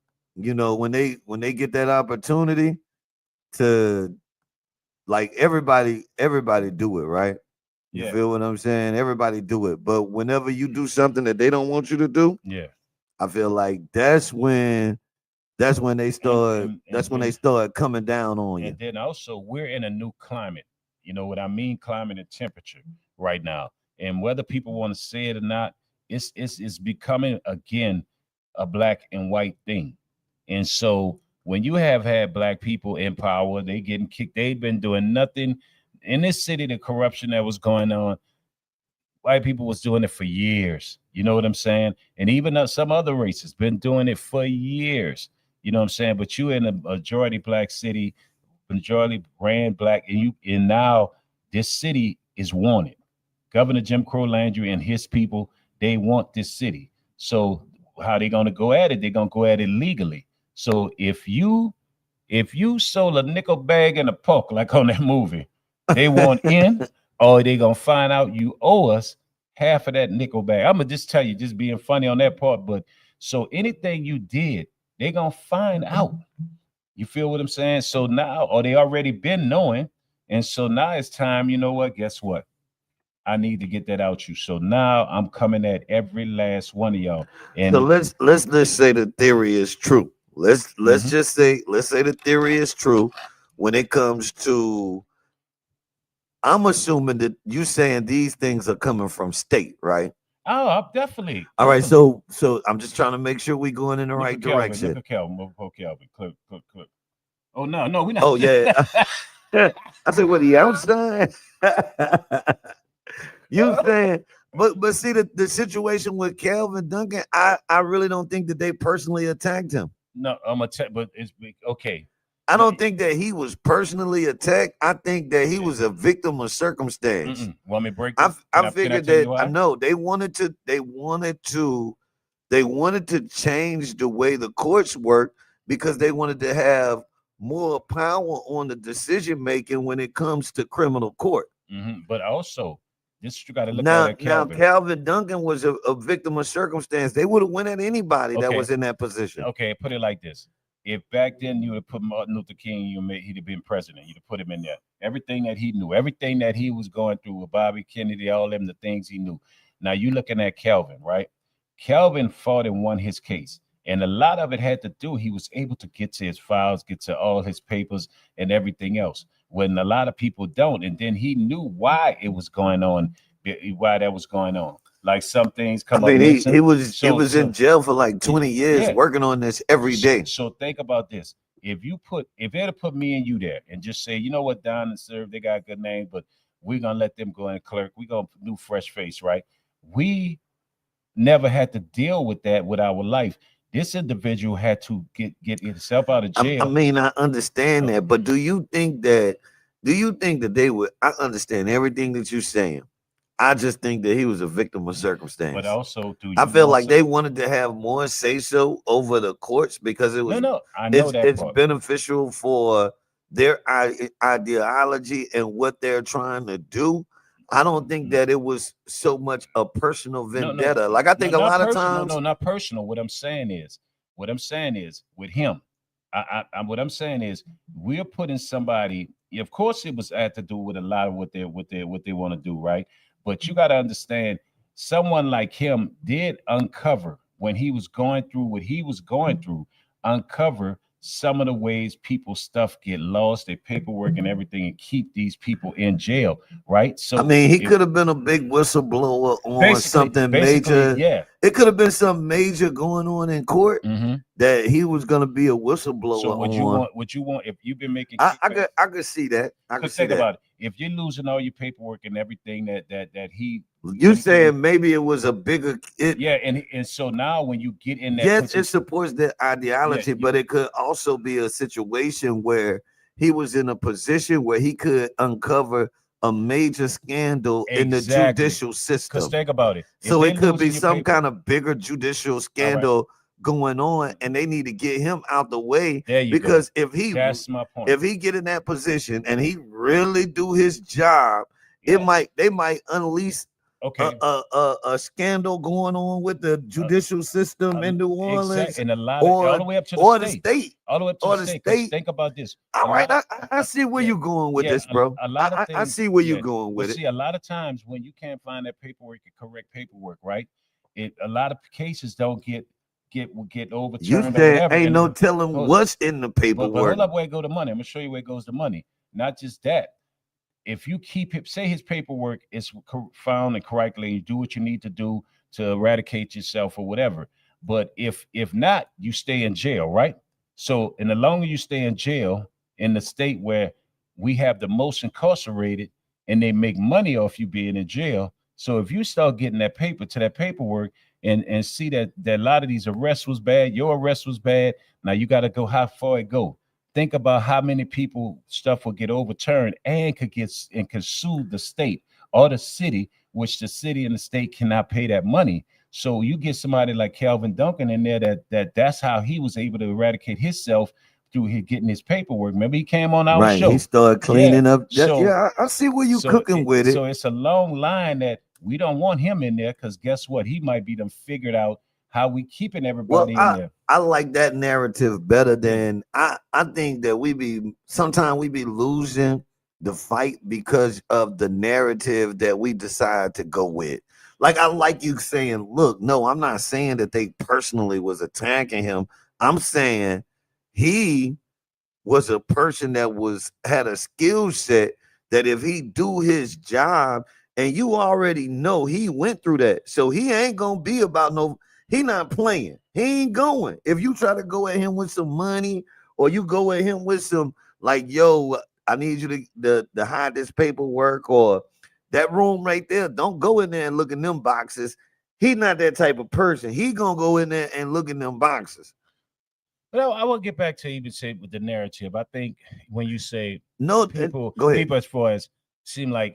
they get that opportunity to, like everybody do it, right? You feel what I'm saying? Everybody do it, but whenever you do something that they don't want you to do, I feel like that's when they start. When they start coming down on you. And then also, we're in a new climate. You know what I mean? Climate and temperature right now. And whether people want to say it or not, it's becoming again a black and white thing. And so when you have had black people in power, they getting kicked. They've been doing nothing in this city. The corruption that was going on, white people was doing it for years. You know what I'm saying? And even some other races been doing it for years. You know what I'm saying? But you in a majority black city, majority brand black, and now this city is wanted. Governor Jim Crow Landry and his people, they want this city. So how they gonna go at it? They're gonna go at it legally. So if you sold a nickel bag in a poke, like on that movie, they want in, or they gonna find out you owe us half of that nickel bag. I'm gonna just tell you, just being funny on that part. But so anything you did, they gonna find out. You feel what I'm saying? So now, or they already been knowing, and so now it's time. You know what? Guess what? I need to get that out you. So now I'm coming at every last one of y'all. And so let's say the theory is true. Let's just say the theory is true when it comes to. I'm assuming that you saying these things are coming from state, right? Oh, definitely. All right, so I'm just trying to make sure we're going in the right direction. Look at Calvin. Click. Oh no, we not. Oh yeah. I said, what, the outside? You saying, but see the situation with Calvin Duncan, I really don't think that they personally attacked him. No, I'm attacked, but it's okay. I don't think that he was personally attacked. I think that he was a victim of circumstance. Want me to break this? I figured that I know they wanted to change the way the courts work because they wanted to have more power on the decision making when it comes to criminal court. But also This you got to look Now, at Calvin. Calvin Duncan was a victim of circumstance. They would have went at anybody that was in that position. Okay, put it like this: if back then you would have put Martin Luther King, he'd have been president. You'd have put him in there. Everything that he knew, everything that he was going through with Bobby Kennedy, all them the things he knew. Now you looking at Calvin, right? Calvin fought and won his case. And a lot of it had to do, he was able to get to his files, get to all his papers and everything else, when a lot of people don't. And then he knew why it was going on, why that was going on. Like some things come up. He was in jail for like 20 years working on this every day. So think about this. If they had to put me and you there and just say, you know what, Don and Serve, they got a good name, but we're going to let them go and clerk. We're going to do fresh face, right? We never had to deal with that with our life. This individual had to get himself out of jail. I mean, I understand that, but do you think that they would? I understand everything that you're saying. I just think that he was a victim of circumstance. But also, I feel like they wanted to have more say so over the courts because it was. I know it's beneficial for their ideology and what they're trying to do. I don't think that it was so much a personal vendetta. Like I think a lot of times, not personal. What I'm saying is with him. What I'm saying is we're putting somebody. Of course, it was had to do with a lot of what they want to do, right? But you got to understand, someone like him did uncover when he was going through what he was going through, uncover some of the ways people's stuff get lost, their paperwork and everything, and keep these people in jail, right? So I mean, he could have been a big whistleblower on something major. Yeah, it could have been something major going on in court that he was going to be a whistleblower. So what you want if you've been making? I could see that. I could think about it. If you're losing all your paperwork and everything that he. You saying maybe it was a bigger and so now when you get in that it supports the ideology, but it could also be a situation where he was in a position where he could uncover a major scandal in the judicial system. Because think about it. So it could be some kind of bigger judicial scandal going on, and they need to get him out the way. Because if he get in that position and he really do his job, they might unleash a scandal going on with the judicial system in New Orleans, and a lot all the way up to the state. All the way up to the state. Think about this. All right, I see where you're going with this, bro. A lot of things, I see where you're going with it. See, a lot of times when you can't find that paperwork, the correct paperwork, right? A lot of cases don't get overturned. You said ain't no telling what's in the paperwork. But hold up, where it go the money. I'm gonna show you where it goes the money. Not just that. If you keep it, say his paperwork is found and correctly, you do what you need to do to eradicate yourself or whatever. But if not, you stay in jail, right? So, and the longer you stay in jail in the state where we have the most incarcerated and they make money off you being in jail. So if you start getting that paperwork and see that a lot of these arrests was bad, your arrest was bad. Now you got to go how far it go. Think about how many people stuff will get overturned and could sue the state or the city, which the city and the state cannot pay that money. So you get somebody like Calvin Duncan in there that's how he was able to eradicate himself through getting his paperwork. Remember, he came on our show. He started cleaning up. I see where you cooking with it. So it's a long line that we don't want him in there because guess what? He might be done figured out how we keeping everybody in there. I like that narrative better than I think that sometimes we be losing the fight because of the narrative that we decide to go with. Like I like you saying, look, no, I'm not saying that they personally was attacking him. I'm saying he was a person that had a skill set that if he do his job, and you already know he went through that. So he ain't gonna be about he not playing. He ain't going. If you try to go at him with some money or you go at him with some like, yo, I need you to hide this paperwork or that room right there. Don't go in there and look in them boxes. He's not that type of person. He gonna go in there and look in them boxes. But I will get back to even say with the narrative. I think when you say people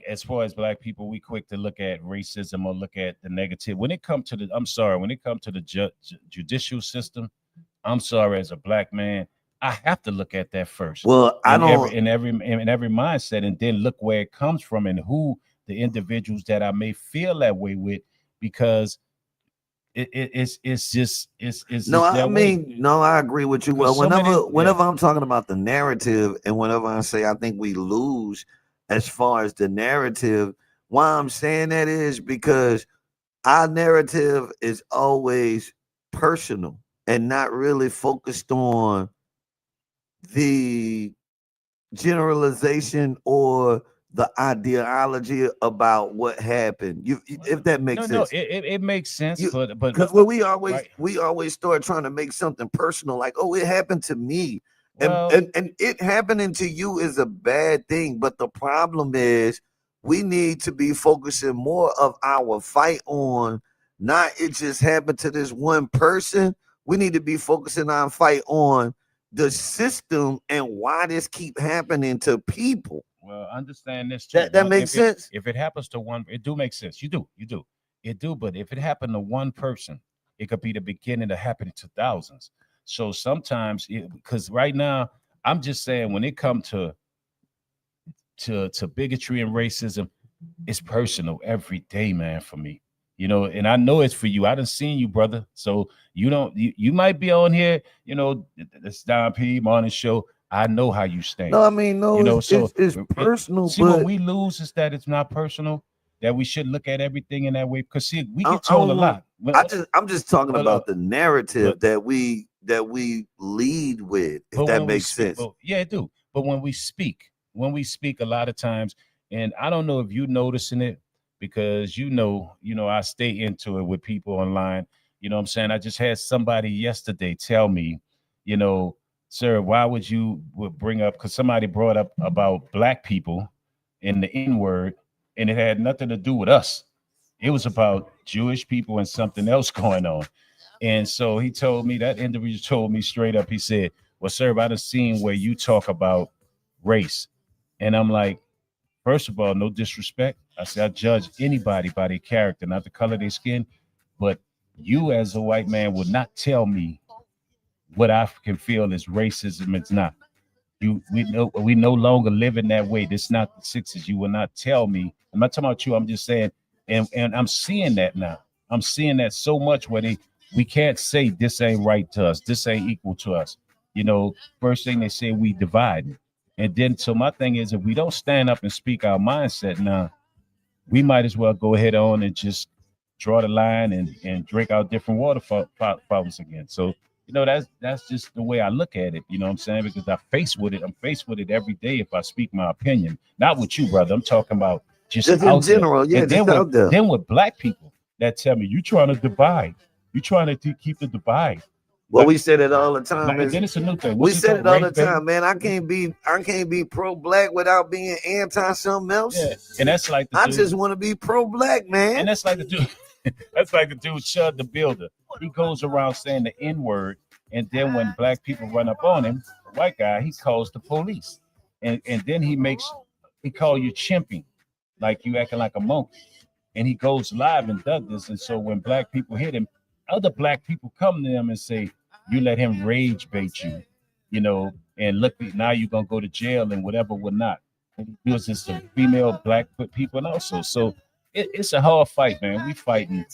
as far as black people, we quick to look at racism or look at the negative. When it comes to the judicial system, I'm sorry, as a black man, I have to look at that first. Well, in every mindset, and then look where it comes from and who the individuals that I may feel that way with, because it's just I mean, way. no, I agree with you. Well, So many, whenever I'm talking about the narrative, and whenever I say I think we lose as far as the narrative, why I'm saying that is because our narrative is always personal and not really focused on the generalization or the ideology about what happened. If that makes sense. It makes sense, but because when we always start trying to make something personal, like, oh, it happened to me, and it happening to you is a bad thing. But the problem is we need to be focusing more of our fight on not it just happened to this one person. We need to be focusing our fight on the system and why this keep happening to people. Well, understand this too. That makes sense. If it happens to one, it do make sense. You do. It do. But if it happened to one person, it could be the beginning of happening to thousands. So sometimes, because right now, I'm just saying, when it comes to bigotry and racism, it's personal every day, man, for me. And I know it's for you. I done seen you, brother. So you might be on here, this Don P Morning Show. I know how you stand. No, I mean, no, it's personal. See, what we lose is that it's not personal, that we should look at everything in that way. Because see, we get told a lot. I'm just talking about the narrative that we lead with, if that makes sense. Yeah, it do. But when we speak a lot of times, and I don't know if you're noticing it, because I stay into it with people online. You know what I'm saying? I just had somebody yesterday tell me, sir, why would you bring up, because somebody brought up about black people and the N-word, and it had nothing to do with us. It was about Jewish people and something else going on. And so that individual told me straight up, he said, well, sir, I done seen where you talk about race. And I'm like, first of all, no disrespect. I say I judge anybody by their character, not the color of their skin. But you, as a white man, would not tell me what I can feel is racism. It's not. We no longer live in that way. This is not the 60s. You will not tell me. I'm not talking about you. I'm just saying, and I'm seeing that now. I'm seeing that so much where we can't say this ain't right to us. This ain't equal to us. First thing they say, we divide. And then, so my thing is, if we don't stand up and speak our mindset now, we might as well go ahead on and just draw the line and drink out different water fountains again. So, that's just the way I look at it. You know what I'm saying? Because I'm faced with it every day if I speak my opinion. Not with you, brother. I'm talking about just in general. Yeah, just out there. Then with black people that tell me, you trying to divide. You trying to keep the divide. Well, we said it all the time. Then it's a new thing. We said it all the time, man. I can't be pro-black without being anti-something else. Yeah. And that's like I just want to be pro-black, man. And that's like the dude. That's like the dude Chud the Builder. He goes around saying the N-word, and then when black people run up on him, the white guy, he calls the police, and then he call you chimping, like you acting like a monkey, and he goes live in Douglas. And so when black people hit him, other black people come to him and say, you let him rage bait you, and look, now you're gonna go to jail and whatever, whatnot. And he was just a female black people also. So it's a hard fight, man. We fighting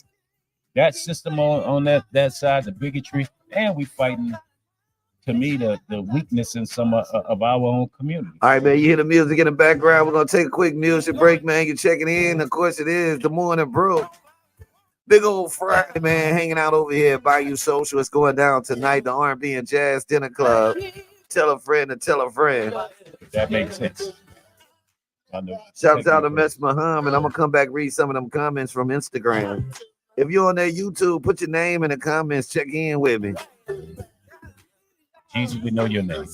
that system on that side, the bigotry, and we fighting, to me, the weakness in some of our own community. All right, man, you hear the music in the background. We're gonna take a quick music break, man. You're checking in. Of course, it is the Morninh Brewe. Big old Friday, man, hanging out over here at Bayou Social. It's going down tonight, the R&B and Jazz Dinner Club. Tell a friend to tell a friend. That makes sense. Shouts out to Mess Muhammad. I'm going to come back, read some of them comments from Instagram. If you're on that YouTube, put your name in the comments. Check in with me. Jesus, we know your name.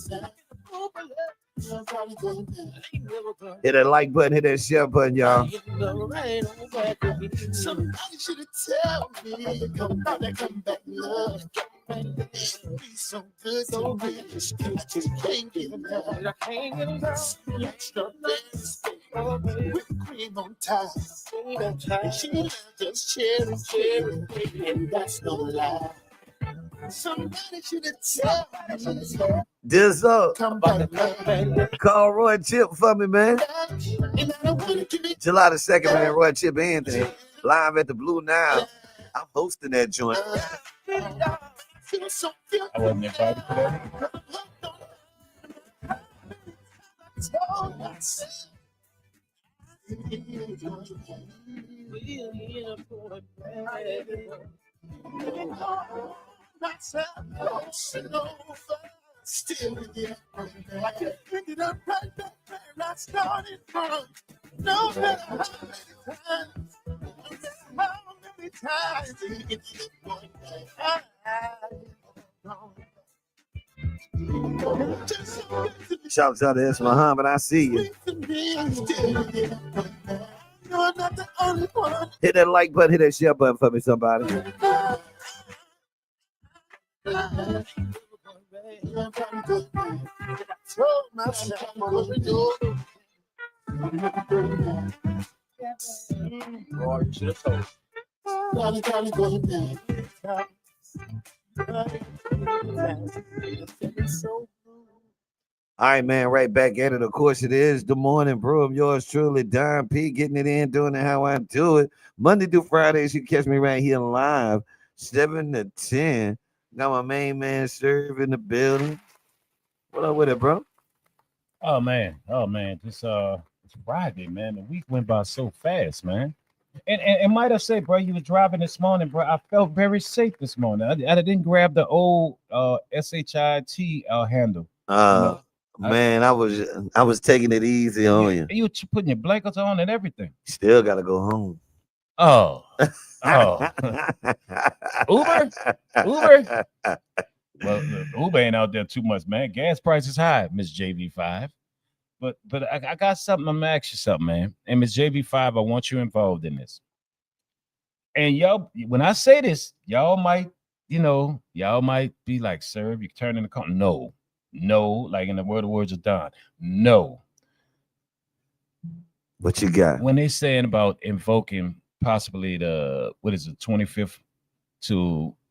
Hit that like button, hit that share button, y'all. Somebody should have told me, come back, love. Be so good, so good. I just can't get enough. Extra best, with cream on top. She loves cherry, and that's no lie. Somebody should have told me. This up. Call Roy Chip for me, man. July the 2nd, man, Roy Chip Anthony, live at the Blue Nile. I'm hosting that joint. I wasn't invited for that. Still again, I can pick it up right back where I started from. No matter how many times, no matter how many times, Shout out to S. Muhammad, I see you. Hit that like button, hit that share button for me, somebody. All right, man, right back at it. Of course, it is the Morning Brew. I'm yours truly, Don P, getting it in, doing it how I do it. Monday through Fridays, you can catch me right here live, 7 to 10. Got my main man, Serve, in the building. What up with it, bro? Oh man, it's Friday, man. The week went by so fast, man. And might I say, bro, you were driving this morning, bro. I felt very safe this morning. I didn't grab the old SHIT handle. Man, I was taking it easy on you. You putting your blankets on and everything. Still gotta go home. Oh. Uber. Well, Uber ain't out there too much, man. Gas price is high, Miss JV5. But I got something. I'm gonna ask you something, man. And Miss JV5, I want you involved in this. And y'all, when I say this, y'all might be like, sir, you turn in the car. No, like in the words of Don. No. What you got? When they saying about invoking possibly the 25th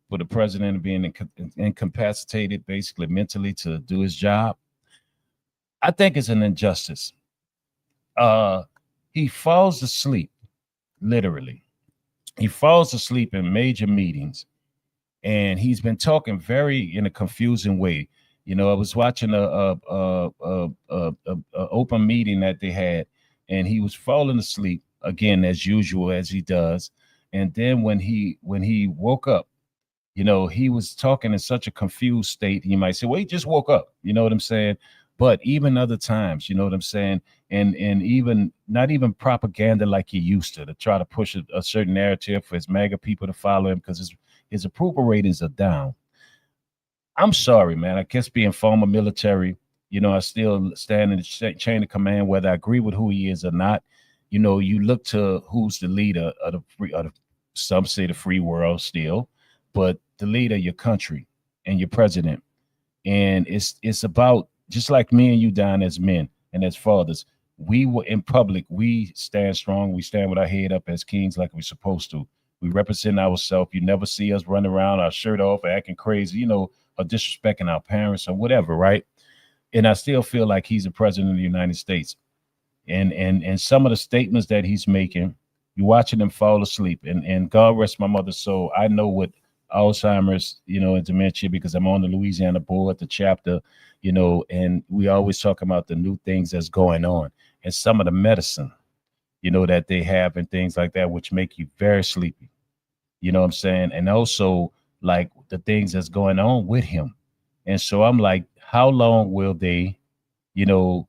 for the president being incapacitated, basically mentally, to do his job, I think it's an injustice. He falls asleep, literally. He falls asleep in major meetings, and he's been talking in a confusing way. You know, I was watching a open meeting that they had, and he was falling asleep again, as usual, as he does. And then when he woke up, you know, he was talking in such a confused state. You might say, well, he just woke up. You know what I'm saying? But even other times, you know what I'm saying? And even not even propaganda like he used to try to push a certain narrative for his MAGA people to follow him because his approval ratings are down. I'm sorry, man. I guess being former military, you know, I still stand in the chain of command, whether I agree with who he is or not. You know, you look to who's the leader of some say the free world still, but the leader of your country and your president. And it's about, just like me and you, Don, as men and as fathers, we were in public. We stand strong. We stand with our head up as kings like we're supposed to. We represent ourselves. You never see us running around our shirt off or acting crazy, you know, or disrespecting our parents or whatever, right? And I still feel like he's the president of the United States. And some of the statements that he's making, you're watching him fall asleep. And God rest my mother's soul. I know what Alzheimer's, you know, and dementia, because I'm on the Louisiana board, the chapter, you know, and we always talk about the new things that's going on and some of the medicine, you know, that they have and things like that, which make you very sleepy. You know what I'm saying? And also like the things that's going on with him. And so I'm like, how long will they, you know,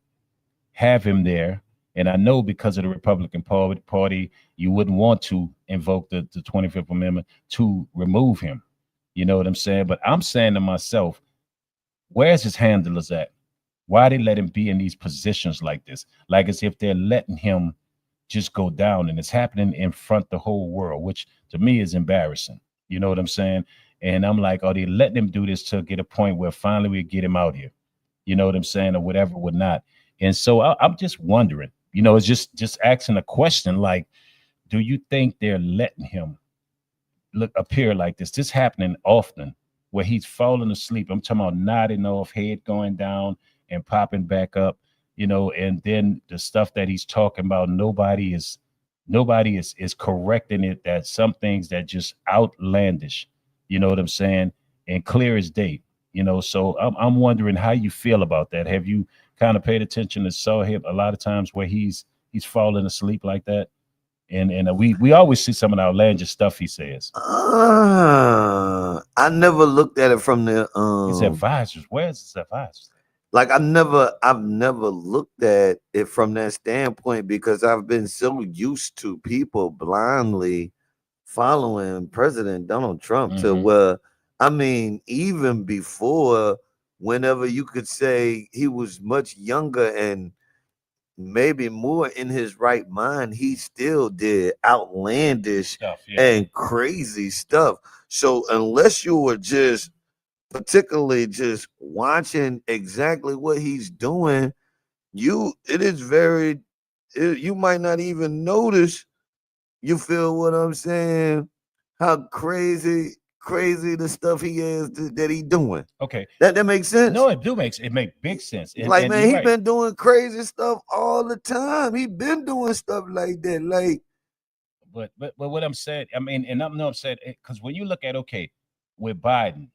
have him there? And I know because of the Republican Party, you wouldn't want to invoke the 25th Amendment to remove him. You know what I'm saying? But I'm saying to myself, where's his handlers at? Why they let him be in these positions like this? Like as if they're letting him just go down, and it's happening in front of the whole world, which to me is embarrassing. You know what I'm saying? And I'm like, are they letting him do this to get a point where finally we get him out here? You know what I'm saying? Or whatever, or not. And so I'm just wondering, you know, it's just asking a question like, do you think they're letting him appear like this? This happening often where he's falling asleep. I'm talking about nodding off, head going down and popping back up. and then the stuff that he's talking about, nobody is correcting it. That some things that just outlandish, you know what I'm saying, and clear as day. So I'm wondering how you feel about that. Have you kind of paid attention to saw him a lot of times where he's falling asleep like that? And we always see some of the outlandish stuff he says. I never looked at it from the His advisors, where's his advisors? like I've never looked at it from that standpoint because I've been so used to people blindly following President Donald Trump to Mhm. where I mean, even before whenever you could say he was much younger and maybe more in his right mind, he still did outlandish Stuff, yeah. and crazy stuff. So unless you were just particularly just watching exactly what he's doing, it is very you might not even notice. You feel what I'm saying? How crazy the stuff he is that he doing. Okay. That makes sense. No, it make big sense. Like And man, you're he right. been doing crazy stuff all the time. He been doing stuff like that. Like But what I'm saying, I mean, and I'm no upset because when you look at with Biden,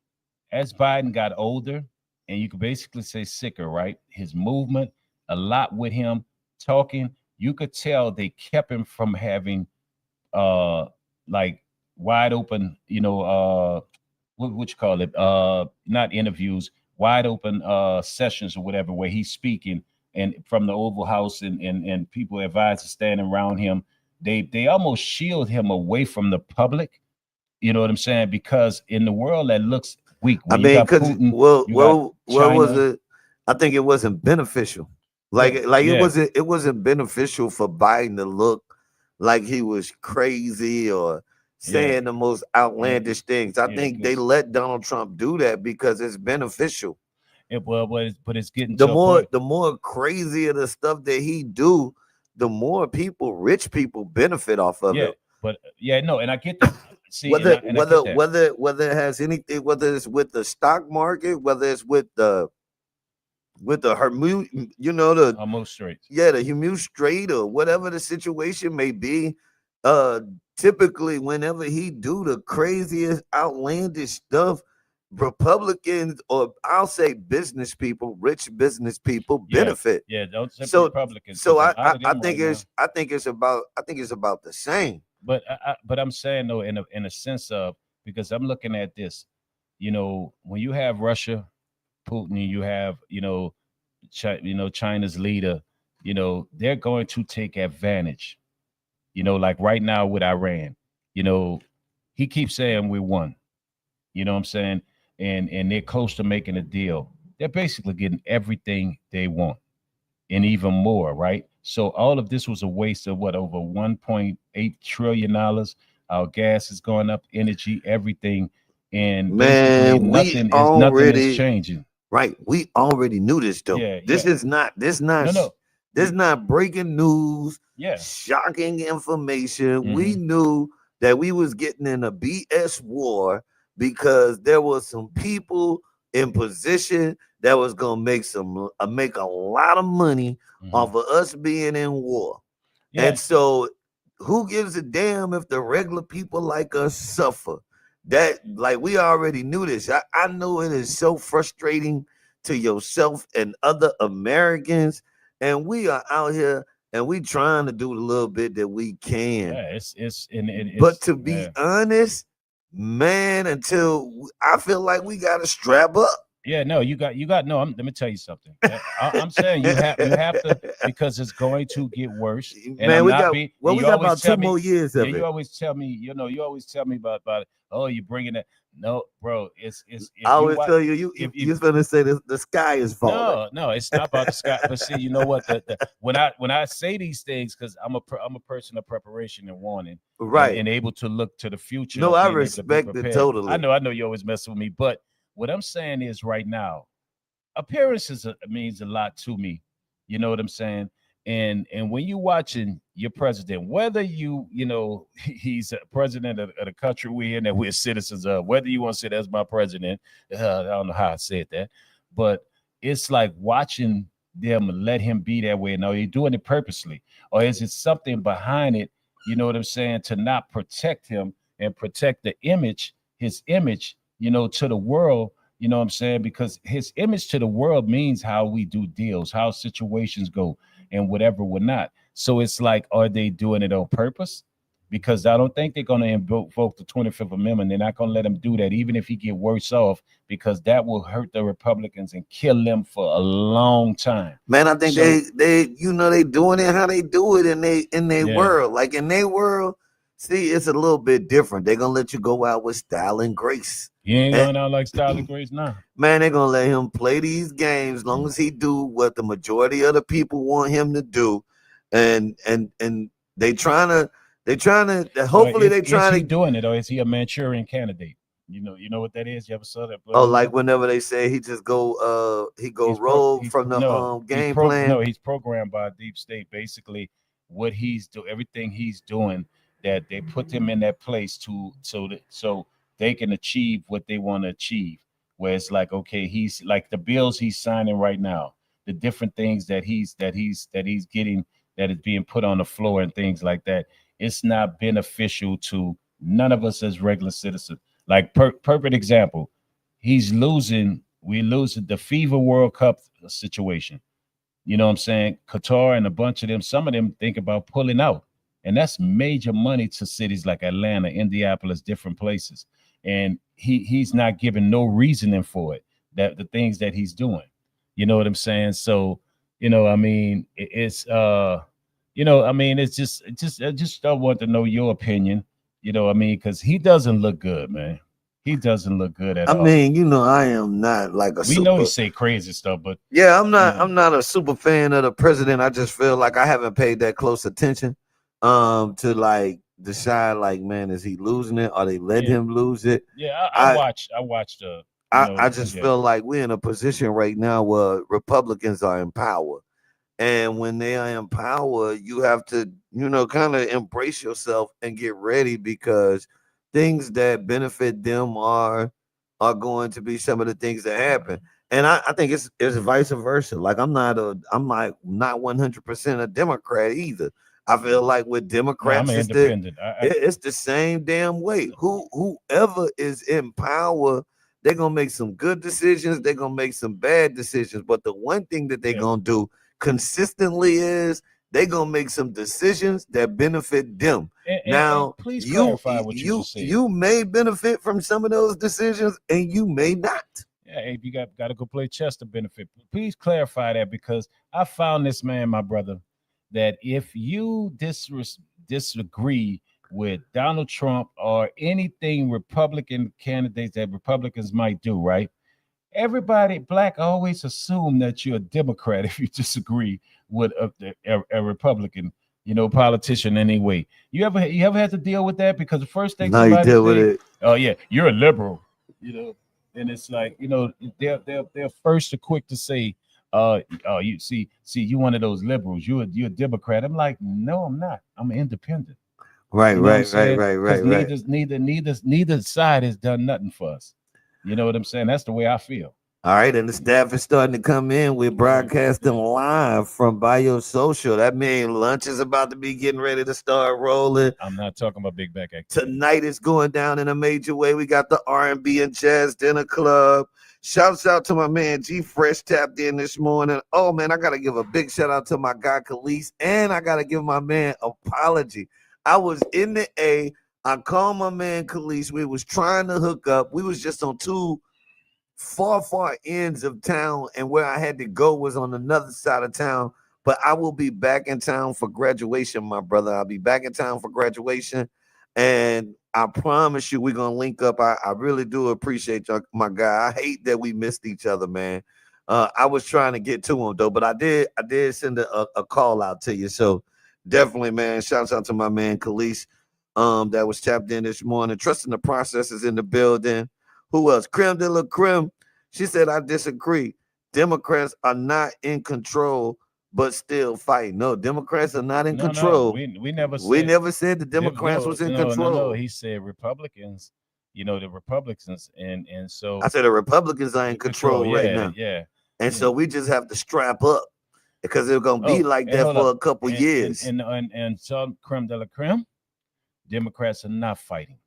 as Biden got older, and you could basically say sicker, right? His movement, a lot with him talking, you could tell they kept him from having like wide open, what you call it? Not interviews, wide open sessions or whatever, where he's speaking and from the Oval House and people advised standing around him. They almost shield him away from the public. You know what I'm saying? Because in the world that looks weak, I when you mean, got cause Putin, well, you got what was China. it? I think it wasn't beneficial. Yeah, Like yeah, it wasn't beneficial for Biden to look like he was crazy or yeah, saying the most yeah, outlandish things. I yeah. think they let Donald Trump do that because it's beneficial. But it's getting The to a more point. the more crazier the stuff that he do, the more rich people benefit off of Yeah, it. but yeah, no, and I get that. See, Whether and I get that. whether it has anything, whether it's with the stock market, whether it's with the Hermu, the Almost straight. yeah, the Hormuz Strait or whatever the situation may be. Uh, Typically, whenever he do the craziest, outlandish stuff, Republicans or I'll say business people, rich business people Yeah, benefit. yeah. Don't say So, Republicans so because a I, lot I, of I them think right now. I think it's about the same. But I'm saying though, in a sense of, because I'm looking at this, when you have Russia, Putin, you have China's leader, they're going to take advantage. Like right now with Iran, you know, he keeps saying we won. You know what I'm saying? And they're close to making a deal. They're basically getting everything they want and even more, right? So all of this was a waste of what, over 1.8 trillion dollars. Our gas is going up, energy, everything, and basically Man, nothing is changing. right. We already knew this though. Yeah, yeah. No, no. This not breaking news, Yeah. shocking information. We Hmm. knew that we was getting in a BS war because there was some people in position that was gonna make a lot of money Hmm. off of us being in war. Yeah. And so who gives a damn if the regular people like us suffer? That like we already knew this. I know it is so frustrating to yourself and other Americans, and we are out here and we trying to do the little bit that we can. Yeah. It's and But it's to be yeah. honest, man, until I feel like we gotta strap up. Yeah, no, you got no. Let me tell you something. I'm saying you have to, because it's going to get worse. And Man, I'm not being. And we you got always about two tell me, more years yeah, of you it. always tell me, you always tell me about it. Oh, you're bringing it. No, bro, it's I if you always watch, tell you, if you're gonna say the sky is falling. no, it's not about the sky. But see, you know what? When I say these things, because I'm a person of preparation and warning, and Right. and able to look to the future No, of I being able to be respect it prepared. totally. I know you always mess with me, but what I'm saying is right now, appearances means a lot to me. You know what I'm saying? And when you're watching your president, whether he's a president of the country we're in, that we're citizens of, whether you want to say that's my president, I don't know how I said that, but it's like watching them let him be that way? And are you doing it purposely, or is it something behind it? You know what I'm saying? To not protect him and protect the image, his image, to the world. You know what I'm saying? Because his image to the world means how we do deals, how situations go, and whatever we're not. So it's like, are they doing it on purpose? Because I don't think they're going to invoke the 25th Amendment. They're not going to let him do that, even if he get worse off, because that will hurt the Republicans and kill them for a long time. Man, I think So they they doing it how they do it in their yeah, world. Like in their world, see, it's a little bit different. They're gonna let you go out with style and grace. he ain't And going out like Style and Grace now. man, they're gonna let him play these games as long as he do what the majority of the people want him to do. And they trying to Or hopefully they is trying he to. doing it, or is he a Manchurian candidate? You know what that is? You ever saw that Oh, movie? like whenever they say he just go He's pro rogue he's from the no he's game pro plan. no he's programmed by a deep state. Basically, what he's do everything he's doing, that they put him in that place to so they can achieve what they want to achieve. Where it's like, okay, he's like the bills he's signing right now, the different things that he's getting, that is being put on the floor and things like that. It's not beneficial to none of us as regular citizens. Like perfect example, we're losing the FIBA World Cup situation. You know what I'm saying? Qatar and a bunch of them, some of them think about pulling out. And that's major money to cities like Atlanta, Indianapolis, different places. And he's not giving no reasoning for it, that the things that he's doing. You know what I'm saying? So, I mean, it's just I just don't want to know your opinion. I mean, because he doesn't look good, man. He doesn't look good at I all. mean, I am not like a We know he super. say crazy stuff, but Yeah, I'm you not. know, I'm not a super fan of the president. I just feel like I haven't paid that close attention, to like decide like, man, is he losing it or they let yeah, him lose it? yeah. I I watched. I watched. I just Yeah, feel like we're in a position right now where Republicans are in power. And when they are in power, you have to, kind of embrace yourself and get ready because things that benefit them are going to be some of the things that happen. And I think it's vice versa. Like I'm like not 100% a Democrat either. I feel like with no, I'm Democrats, an independent. it's the same damn way. Whoever is in power, they're gonna make some good decisions, they're gonna make some bad decisions. But the one thing that they're Yeah, gonna do consistently is they gonna make some decisions that benefit them. and Now, please clarify what you just said. you may benefit from some of those decisions, and you may not. Yeah, if you got to go play chess to benefit, please clarify that, because I found this, man, my brother, that if you disagree with Donald Trump or anything Republican candidates that Republicans might do, right? Everybody black always assume that you're a Democrat if you disagree with a Republican, politician anyway. You ever had to deal with that? Because the first thing Now you somebody deal with say, it. "Oh yeah, you're a liberal," you know, and it's like, they're first to quick to say, "Oh, you see, you one of those liberals. You're a Democrat." I'm like, no, I'm not. I'm an independent. Right, You know what I'm right, right, saying? right, Because right, right. neither side has done nothing for us. You know what I'm saying? That's the way I feel. All right, and the staff is starting to come in. We're Okay. broadcasting live from Biosocial. That means lunch is about to be getting ready to start rolling. I'm not talking about big back activity. Tonight is going down in a major way. We got the R&B and Jazz Dinner Club. Shouts out to my man G Fresh tapped in this morning. Oh man, I gotta give a big shout out to my guy Khalees, and I gotta give my man apology. I was in the A. I called my man Khalees. We was trying to hook up. We was just on two far ends of town, and where I had to go was on another side of town. But I will be back in town for graduation, my brother. I'll be back in town for graduation, and I promise you we're gonna link up. I really do appreciate you, my guy. I hate that we missed each other, man. I was trying to get to him though, but I did send a call out to you. So definitely, man, shouts out to my man Khalees, that was tapped in this morning. Trusting the process is in the building. Who else? Creme de la creme. She said, I disagree. Democrats are not in control, but still fighting. No, Democrats are not in No, control. we never We said. never said the Democrats No, was in no. control. He said Republicans. The Republicans, and I so said the Republicans are in the control. control right Yeah, now. yeah, And yeah. so we just have to strap up. because it's gonna be like that for a couple years. And some creme de la creme, Democrats are not fighting.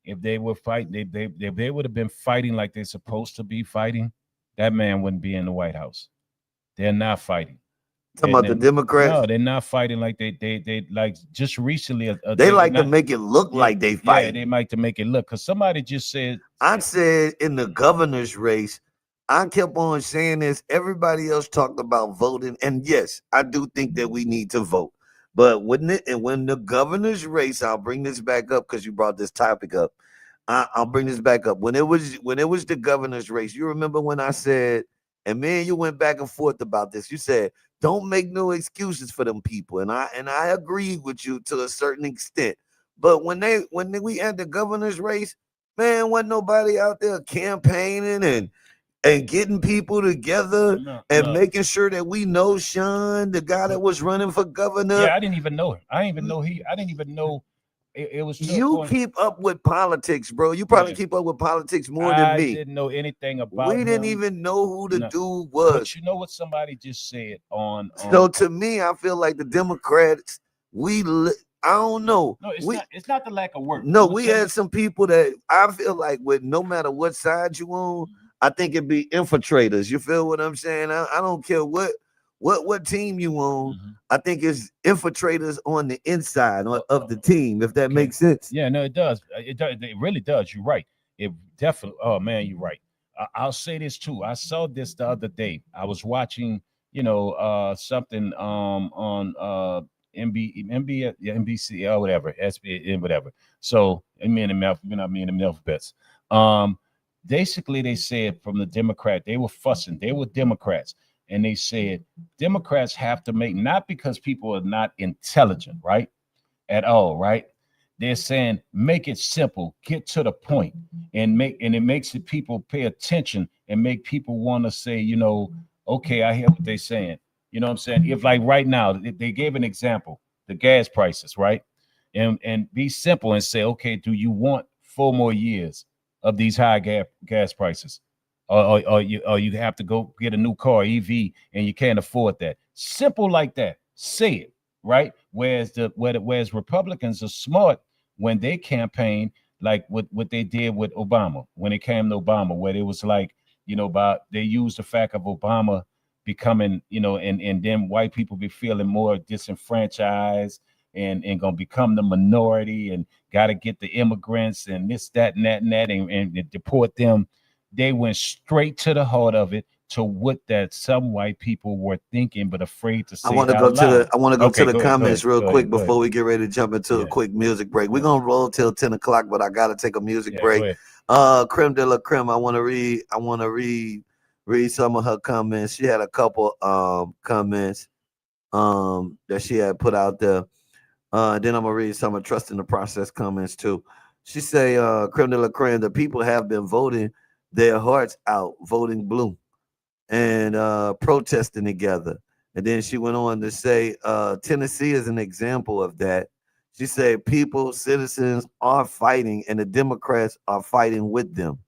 If they were fighting, they would have been fighting like they're supposed to be fighting, that man wouldn't be in the White House. They're not fighting. Talking about the Democrats? No, they're not fighting like they like just recently. They like to make it look like they fight. Yeah, they like to make it look, because somebody just said. I said in the governor's race, I kept on saying this. Everybody else talked about voting, and yes, I do think that we need to vote. But when the governor's race, I'll bring this back up because you brought this topic up. I'll bring this back up. When it was the governor's race, you remember when I said, and me and you went back and forth about this. You said, don't make no excuses for them people, and I agreed with you to a certain extent. But when we had the governor's race, man, wasn't nobody out there campaigning and getting people together making sure that we know Sean, the guy that was running for governor. Yeah, I didn't even know him. I didn't even know it was. You keep up with politics, bro. You probably keep up with politics more than me. I didn't know anything about We didn't even know who the dude was. But you know what somebody just said on So to me, I feel like the Democrats, I don't know. No, it's not the lack of work. No, we had some people that I feel like with no matter what side you on, I think it'd be infiltrators. You feel what I'm saying? I don't care what team you on. I think it's infiltrators on the inside of the team, if that makes sense. Yeah, no, it does. It really does. You're right. It definitely. Oh man, you're right. I'll say this too. I saw this the other day. I was watching, something on NBC or whatever, SB whatever. So me and the alphabets. Basically, they said from the Democrat, they were fussing. They were Democrats, and they said Democrats have to make, not because people are not intelligent, right, at all, right. They're saying make it simple, get to the point, and it makes it people pay attention and make people want to say, okay, I hear what they're saying. You know what I'm saying? If like right now, they gave an example, the gas prices, right, and be simple and say, okay, do you want 4 more years of these high gas prices, or you have to go get a new car, EV, and you can't afford that? Simple like that. Say it, right? Whereas Republicans are smart when they campaign, like what they did with Obama when it came to Obama, where it was like, they used the fact of Obama becoming, and then white people be feeling more disenfranchised and gonna become the minority and gotta get the immigrants and this, that, and that and deport them. They went straight to the heart of it, to what that some white people were thinking but afraid to say. I want to go to the comments real quick before we get ready to jump into a quick music break. We're gonna roll till 10 o'clock, but I gotta take a music break. Creme de la creme. I want to read some of her comments. She had a couple comments that she had put out there. Then I'm gonna read some of Trust in the Process comments too. She say, creme de la creme, the people have been voting their hearts out, voting blue and protesting together. And then she went on to say, Tennessee is an example of that. She said people, citizens are fighting and the Democrats are fighting with them.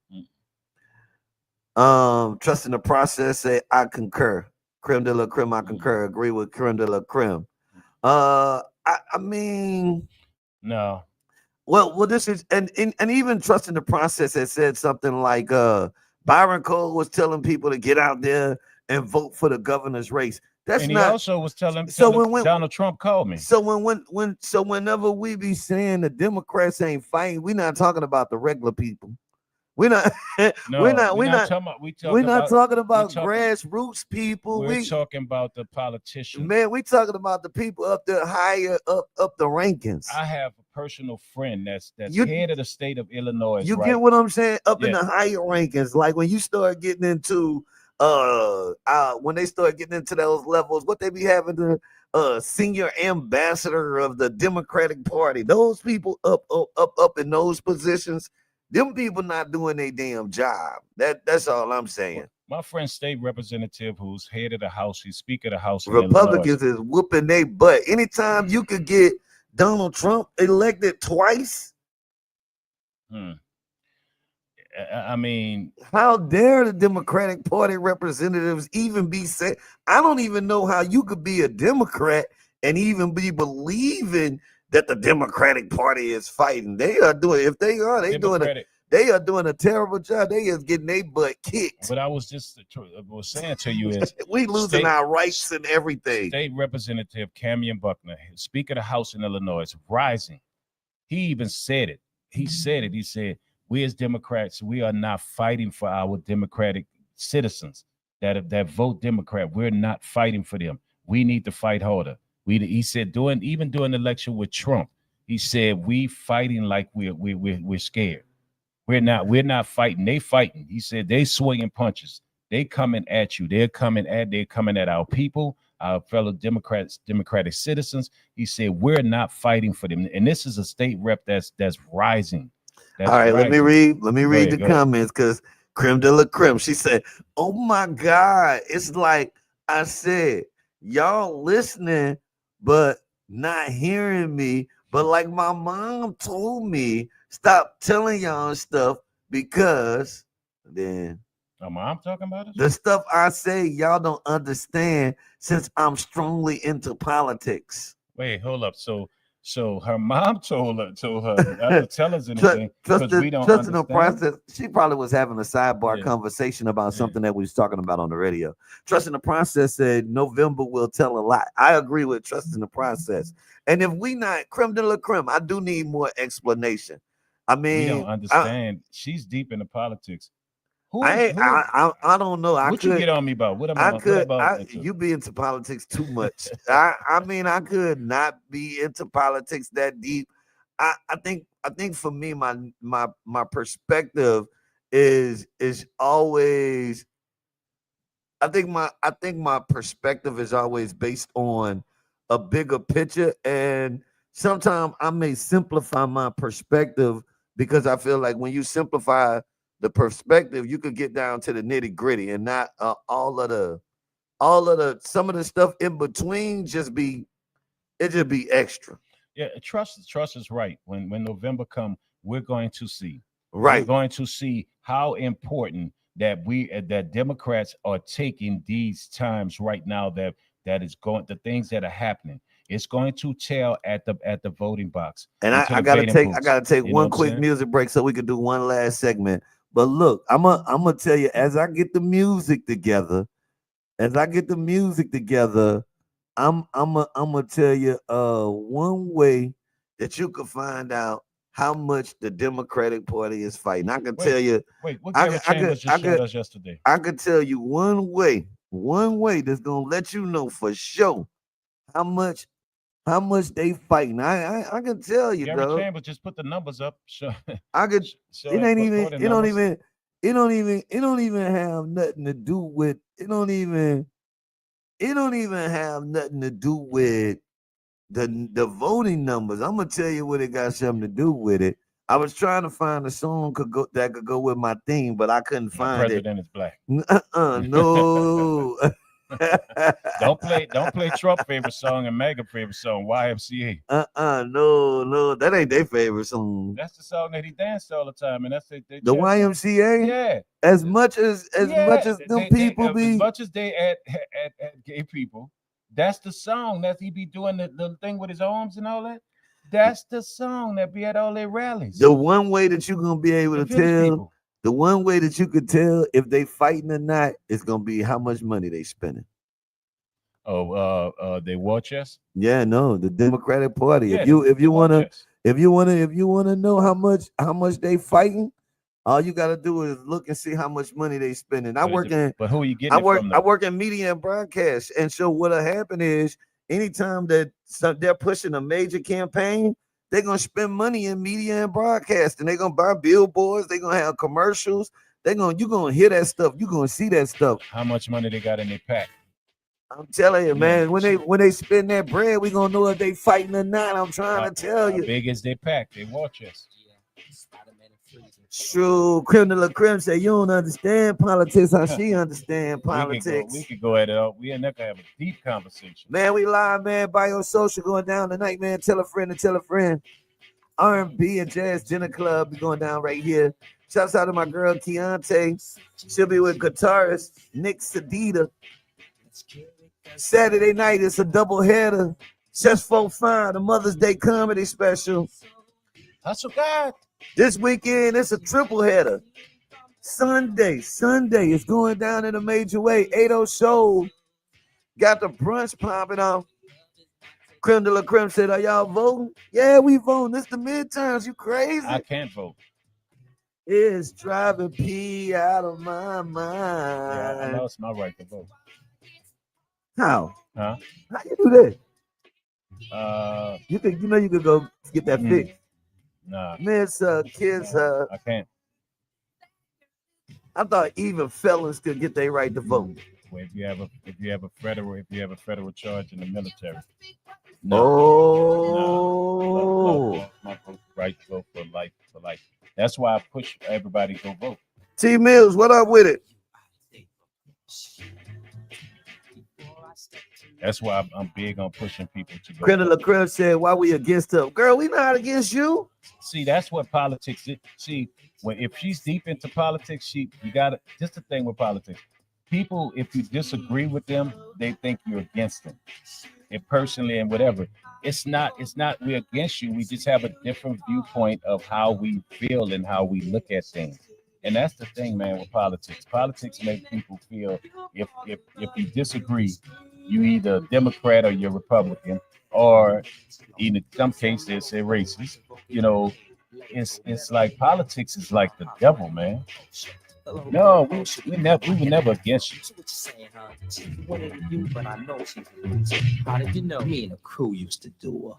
Trust in the Process say, I concur. Creme de la creme, I concur. Agree with creme de la creme. I mean, no. Well, this is and even Trust in the Process has said something like Byron Cole was telling people to get out there and vote for the governor's race. He also was telling when Donald Trump called me. So whenever we be saying the Democrats ain't fighting, we're not talking about the regular people. We're not talking about grassroots people. We're talking about the politicians. Man, we talking about the people up there higher up the rankings. I have a personal friend that's head of the state of Illinois. You get what I'm saying? Up in the higher rankings. Like when you start getting into when they start getting into those levels, what they be having the senior ambassador of the Democratic Party. Those people up in those positions. Them people not doing their damn job. That's all I'm saying. My friend, state representative, who's head of the House, he's Speaker of the House. Republicans is whooping their butt. Anytime you could get Donald Trump elected twice. I mean, how dare the Democratic Party representatives even be said? I don't even know how you could be a Democrat and even be believing that the Democratic Party is fighting. They are doing, if they are, they are doing a terrible job. They is getting their butt kicked. What I was just was saying to you is we losing our rights and everything. State Representative Camion Buckner, Speaker of the House in Illinois, rising. He even said it. He said, we as Democrats, we are not fighting for our Democratic citizens that vote Democrat. We're not fighting for them. We need to fight harder. He said even during the election with Trump, he said we fighting like we're scared. We're not fighting. They fighting. He said they swinging punches. They coming at you. They're coming at our people, our fellow democratic citizens. He said we're not fighting for them. And this is a state rep that's rising. All right, rising. Let me read the comments, because Creme de la Creme, she said, oh my God, it's like I said, y'all listening but not hearing me. But like my mom told me, stop telling y'all stuff, because then mom talking about it? The stuff I say y'all don't understand, since I'm strongly into politics. Wait, hold up. So her mom told her not to tell us anything because we don't understand. The process. She probably was having a sidebar conversation about something that we was talking about on the radio. Trust in the process said November will tell a lot. I agree with trust in the process. And if we not creme de la creme, I do need more explanation. I mean, we don't understand. She's deep into politics. I don't know. What you get on me about? You be into politics too much. I mean, I could not be into politics that deep. I think for me, my perspective is always. I think my perspective is always based on a bigger picture, and sometimes I may simplify my perspective, because I feel like when you simplify the perspective, you could get down to the nitty gritty, and not all of the some of the stuff in between just be extra. Yeah, trust is right. When November come, we're going to see. Right. We're going to see how important that Democrats are taking these times right now, that is going, the things that are happening. It's going to tell at the voting box. And I gotta take one quick music break so we can do one last segment. But look, I'm gonna tell you, as I get the music together, I'm gonna tell you one way that you can find out how much the Democratic Party is fighting. I can tell you. Wait, what Garrett Chambers just showed us yesterday? I could tell you one way that's gonna let you know for sure how much they fighting. I can tell you, Garrett Chambers just put the numbers up. I could. It ain't even. It don't even. It don't even have nothing to do with. It don't even have nothing to do with the voting numbers. I'm gonna tell you what it got something to do with it. I was trying to find a song that could go with my theme, but I couldn't find it. President is black. No. Don't play Trump favorite song and MAGA favorite song, YMCA. No, that ain't their favorite song. That's the song that he danced all the time, and that's the YMCA. Yeah, as much as them people be, as much as they at gay people, that's the song that he be doing the thing with his arms and all that. That's the song that be at all their rallies. The one way that you're gonna be able to tell people. The one way that you could tell if they fighting or not is gonna be how much money they spending. Oh, they war chest? Yeah, no, the Democratic Party. Yeah, if you wanna know how much they fighting, all you gotta do is look and see how much money they spending. But who are you getting? I work in media and broadcast, and so what'll happen is anytime that they're pushing a major campaign, they're gonna spend money in media and broadcast, and they're gonna buy billboards, they're gonna have commercials, you're gonna hear that stuff, you're gonna see that stuff. How much money they got in their pack? I'm telling you, man, when they spend that bread, we gonna know if they fighting or not. I'm trying to tell you. How big is their pack? They watch us. True. Creme de la Creme say you don't understand politics. How she understand politics. We could go at it up. We and Nick have a deep conversation. Man, we live, man. Bio Social going down tonight, man. Tell a friend to tell a friend. R&B and Jazz Dinner Club be going down right here. Shouts out to my girl Keontae. She'll be with guitarist Nick Sedita. Saturday night, it's a double header. Just for fun, the Mother's Day comedy special. Hustle God. This weekend, it's a triple header. Sunday is going down in a major way. 80 show. Got the brunch popping off. Creme de la Creme said, are y'all voting? Yeah, we voting. This the midterms. You crazy? I can't vote. It's driving P out of my mind. Yeah, I lost my right to vote. How? Huh? How you do that? You could go get that fixed. Nah. Miss kids. I can't. I thought even felons could get their right to vote. Well, if you have a federal charge in the military. No. My right to vote for life. That's why I push everybody to go vote. T Mills, what up with it? That's why I'm big on pushing people to go. Creme de la Creme said, why we against her? Girl, we not against you. See, that's what politics is. See, if she's deep into politics, you gotta, just the thing with politics. People, if you disagree with them, they think you're against them. And personally and whatever. It's not we're against you. We just have a different viewpoint of how we feel and how we look at things. And that's the thing, man, with politics. Politics make people feel if you disagree, you either Democrat or you're Republican, or in some cases they say racist. You know, it's like politics is like the devil, man. No, we were never against you. But I know she's a loser. How did you know? Me and the crew used to do her.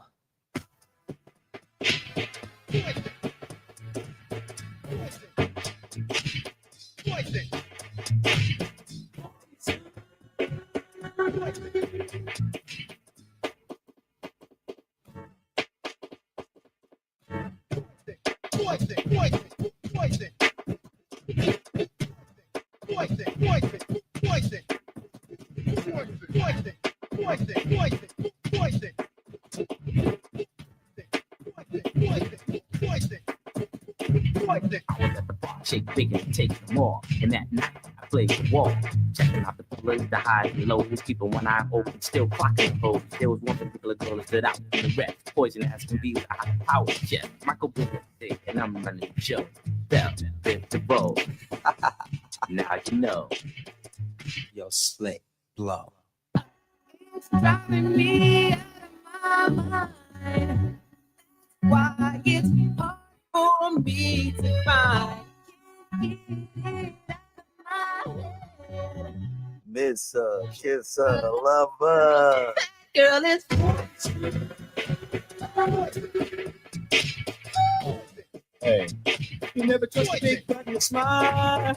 Shake big and take them all. And that night I played the wall, checking out the pillars, the highs and lows, keeping one eye open, still clocking hoes. There was one particular girl that stood out in the rest. Poison as can be with a high power chef. Michael Brewe, and I'm running the show. Bell, bit to roll. Now you know. Yo, slick, blow. It's driving me out of my mind. Why it's hard for me to find. Miss Kiss Lover. Girl is Hey, You never trust a big button smile.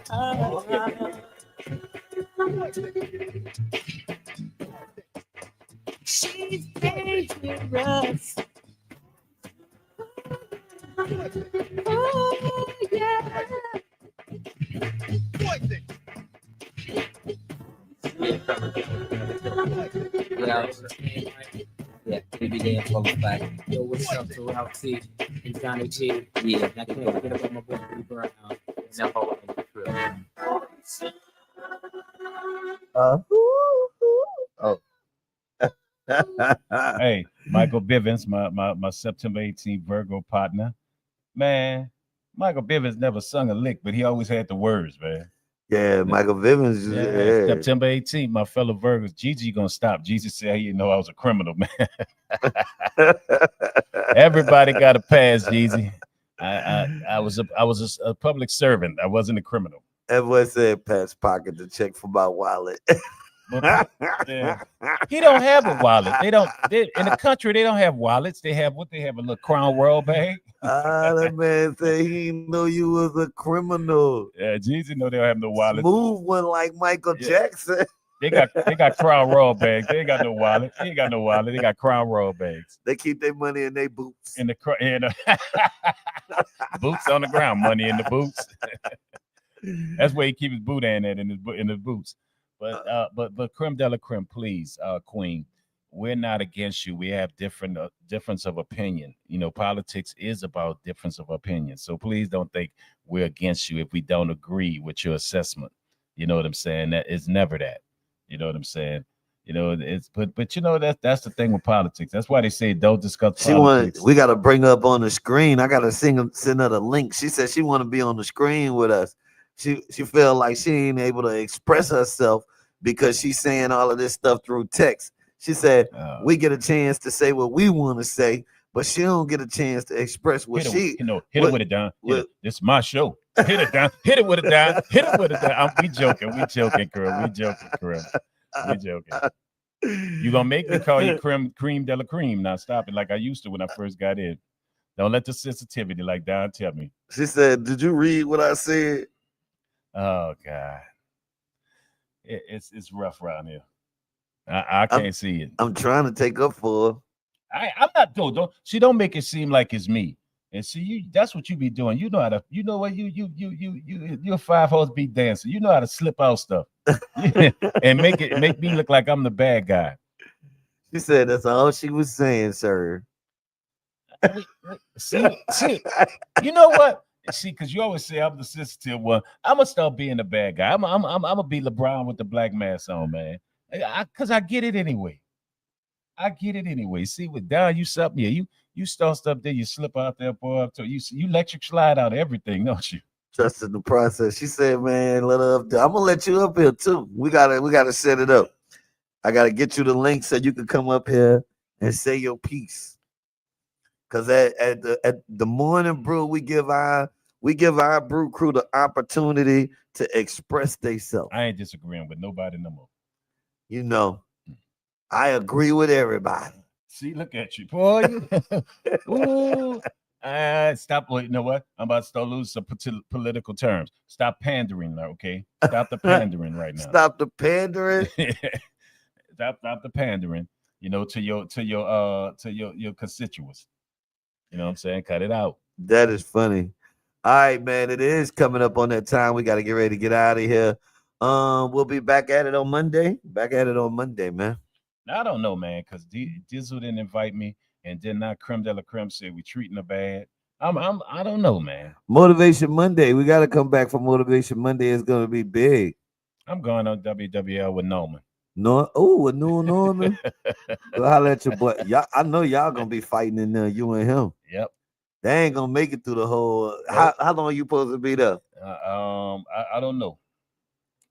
she's dangerous. Oh yeah. Yeah, every day I'm falling back. Yo, what's up to Ralph T and Johnny G? Yeah, I can't forget about my boy Brewe now. Never in the crew. hey, Michael Bivens, my September 18th Virgo partner. Man, Michael Bivens never sung a lick, but he always had the words, man. Yeah, Michael Bivens. Yeah. September 18th, my fellow Virgos, Gigi gonna stop. Gigi said, "Hey, you know I was a criminal, man." Everybody got a pass, Gigi. I was a public servant. I wasn't a criminal. Everyone said pass pocket to check for my wallet. But, yeah. He don't have a wallet. In the country, they don't have wallets. They have a little Crown Royal bag. That man said he knew you was a criminal. Yeah, Jesus know they don't have no wallet. Smooth one like Michael Jackson. They got Crown Royal bags. They ain't got no wallet. They ain't got no wallet. They got Crown Royal bags. They keep their money in their boots. Boots on the ground. Money in the boots. That's where he keep his boudin at in his boots. But creme de la creme, please, Queen. we're not against you. We have difference of opinion. Politics is about difference of opinion. So please don't think we're against you if we don't agree with your assessment. You know what I'm saying? That is never that. You know what I'm saying? It's but that's the thing with politics. That's why they say don't discuss politics. We got to bring her up on the screen. I got to send her the link. She said she want to be on the screen with us. She feel like she ain't able to express herself because she's saying all of this stuff through text. She said we get a chance to say what we want to say, but she don't get a chance to express what hit she. It with it down. This is my show. Hit it down. Hit it with it down. Hit it with it down. We joking, girl. We joking. You gonna make me call you cream de la cream. Now stop it like I used to when I first got in. Don't let the sensitivity like Don tell me. She said, did you read what I said? Oh God. It's rough around here. I can't see it. I'm trying to take up for her. I'm not don't make it seem like it's me. And see, that's what you be doing. You know how to, you're a 5-horse beat dancer. You know how to slip out stuff. And make me look like I'm the bad guy. She said that's all she was saying, sir. See, you know what? See, because you always say I'm the sensitive one. I'm gonna start being the bad guy. I'm gonna be LeBron with the black mask on, man. Because I get it anyway. See, with Don, you something. Yeah, you start stuff there, you slip out there, boy. Up to you electric slide out everything, don't you? Trust in the process. She said, "Man, let her up there. I'm gonna let you up here too. We gotta set it up. I gotta get you the link so you can come up here and say your piece. Cause at the Morning Brew, we give our brew crew the opportunity to express themselves. I ain't disagreeing with nobody no more. I agree with everybody. See, look at you, boy. Ooh. Stop. You know what? I'm about to start losing some political terms. Stop pandering, okay? Stop the pandering right now. Stop the pandering. Stop the pandering. To your constituents. You know what I'm saying? Cut it out. That is funny. All right, man. It is coming up on that time. We got to get ready to get out of here. We'll be back at it on Monday. Man. I don't know, man, because Dizzle didn't invite me, and then not Creme de la Creme said we treating her bad. I don't know, man. Motivation Monday. We got to come back for Motivation Monday. It's going to be big. I'm going on WWL with Norman. With new Norman. Well, holla at your boy. Y'all, I know y'all gonna be fighting in there, you and him. Yep. They ain't gonna make it through the whole. How long are you supposed to be there? I don't know.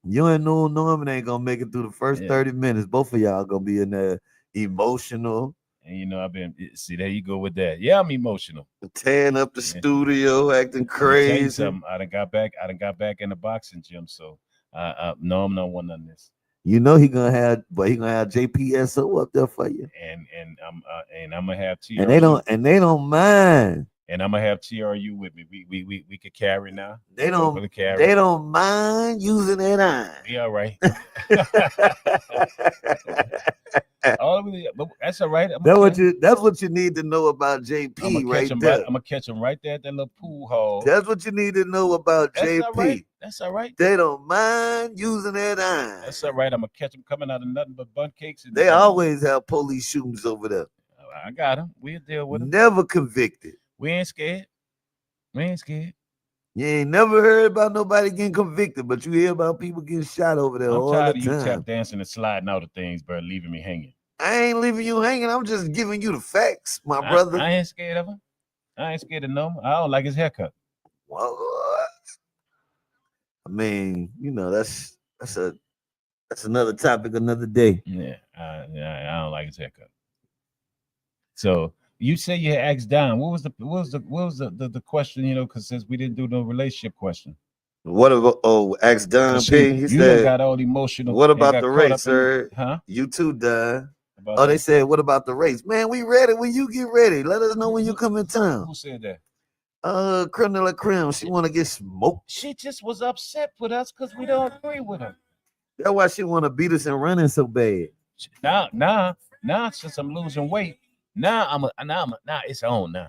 You and new Norman ain't gonna make it through the first 30 minutes. Both of y'all gonna be in there emotional. And there you go with that. Yeah, I'm emotional. Tearing up the studio, acting crazy. I done got back in the boxing gym, so no, I'm not one on this. He gonna have JPSO up there for you, and I'm gonna have TRU, and they don't mind, and I'm gonna have TRU with me. We could carry now. They don't mind using that iron. Yeah, all right. That's all right. That's what you need to know about JP right there. I'm gonna catch him right there at that little pool hall. That's what you need to know about JP. That's all right. They don't mind using that iron. That's all right. I'm gonna catch him coming out of nothing but bun cakes. They always have police shootings over there. I got him. We'll deal with him. Never convicted. We ain't scared. You ain't never heard about nobody getting convicted, but you hear about people getting shot over there all the time. I'm tired of you tap dancing and sliding out of things, bro, leaving me hanging. I ain't leaving you hanging. I'm just giving you the facts, my brother. I ain't scared of him. I ain't scared of no. I don't like his haircut. What? I mean, that's another topic, another day. Yeah, I don't like his haircut. So you say you asked Don. What was the question? Because since we didn't do no relationship question. What about ask Don P? He said got all emotional. What about the race, sir? Huh? You too, Don. They said, what about the race? Man, we ready when you get ready. Let us know when you come in town. Who said that? Creme de la Creme. She want to get smoked. She just was upset with us because we don't agree with her. That's why she want to beat us and running so bad. Now, since I'm losing weight, now it's on now.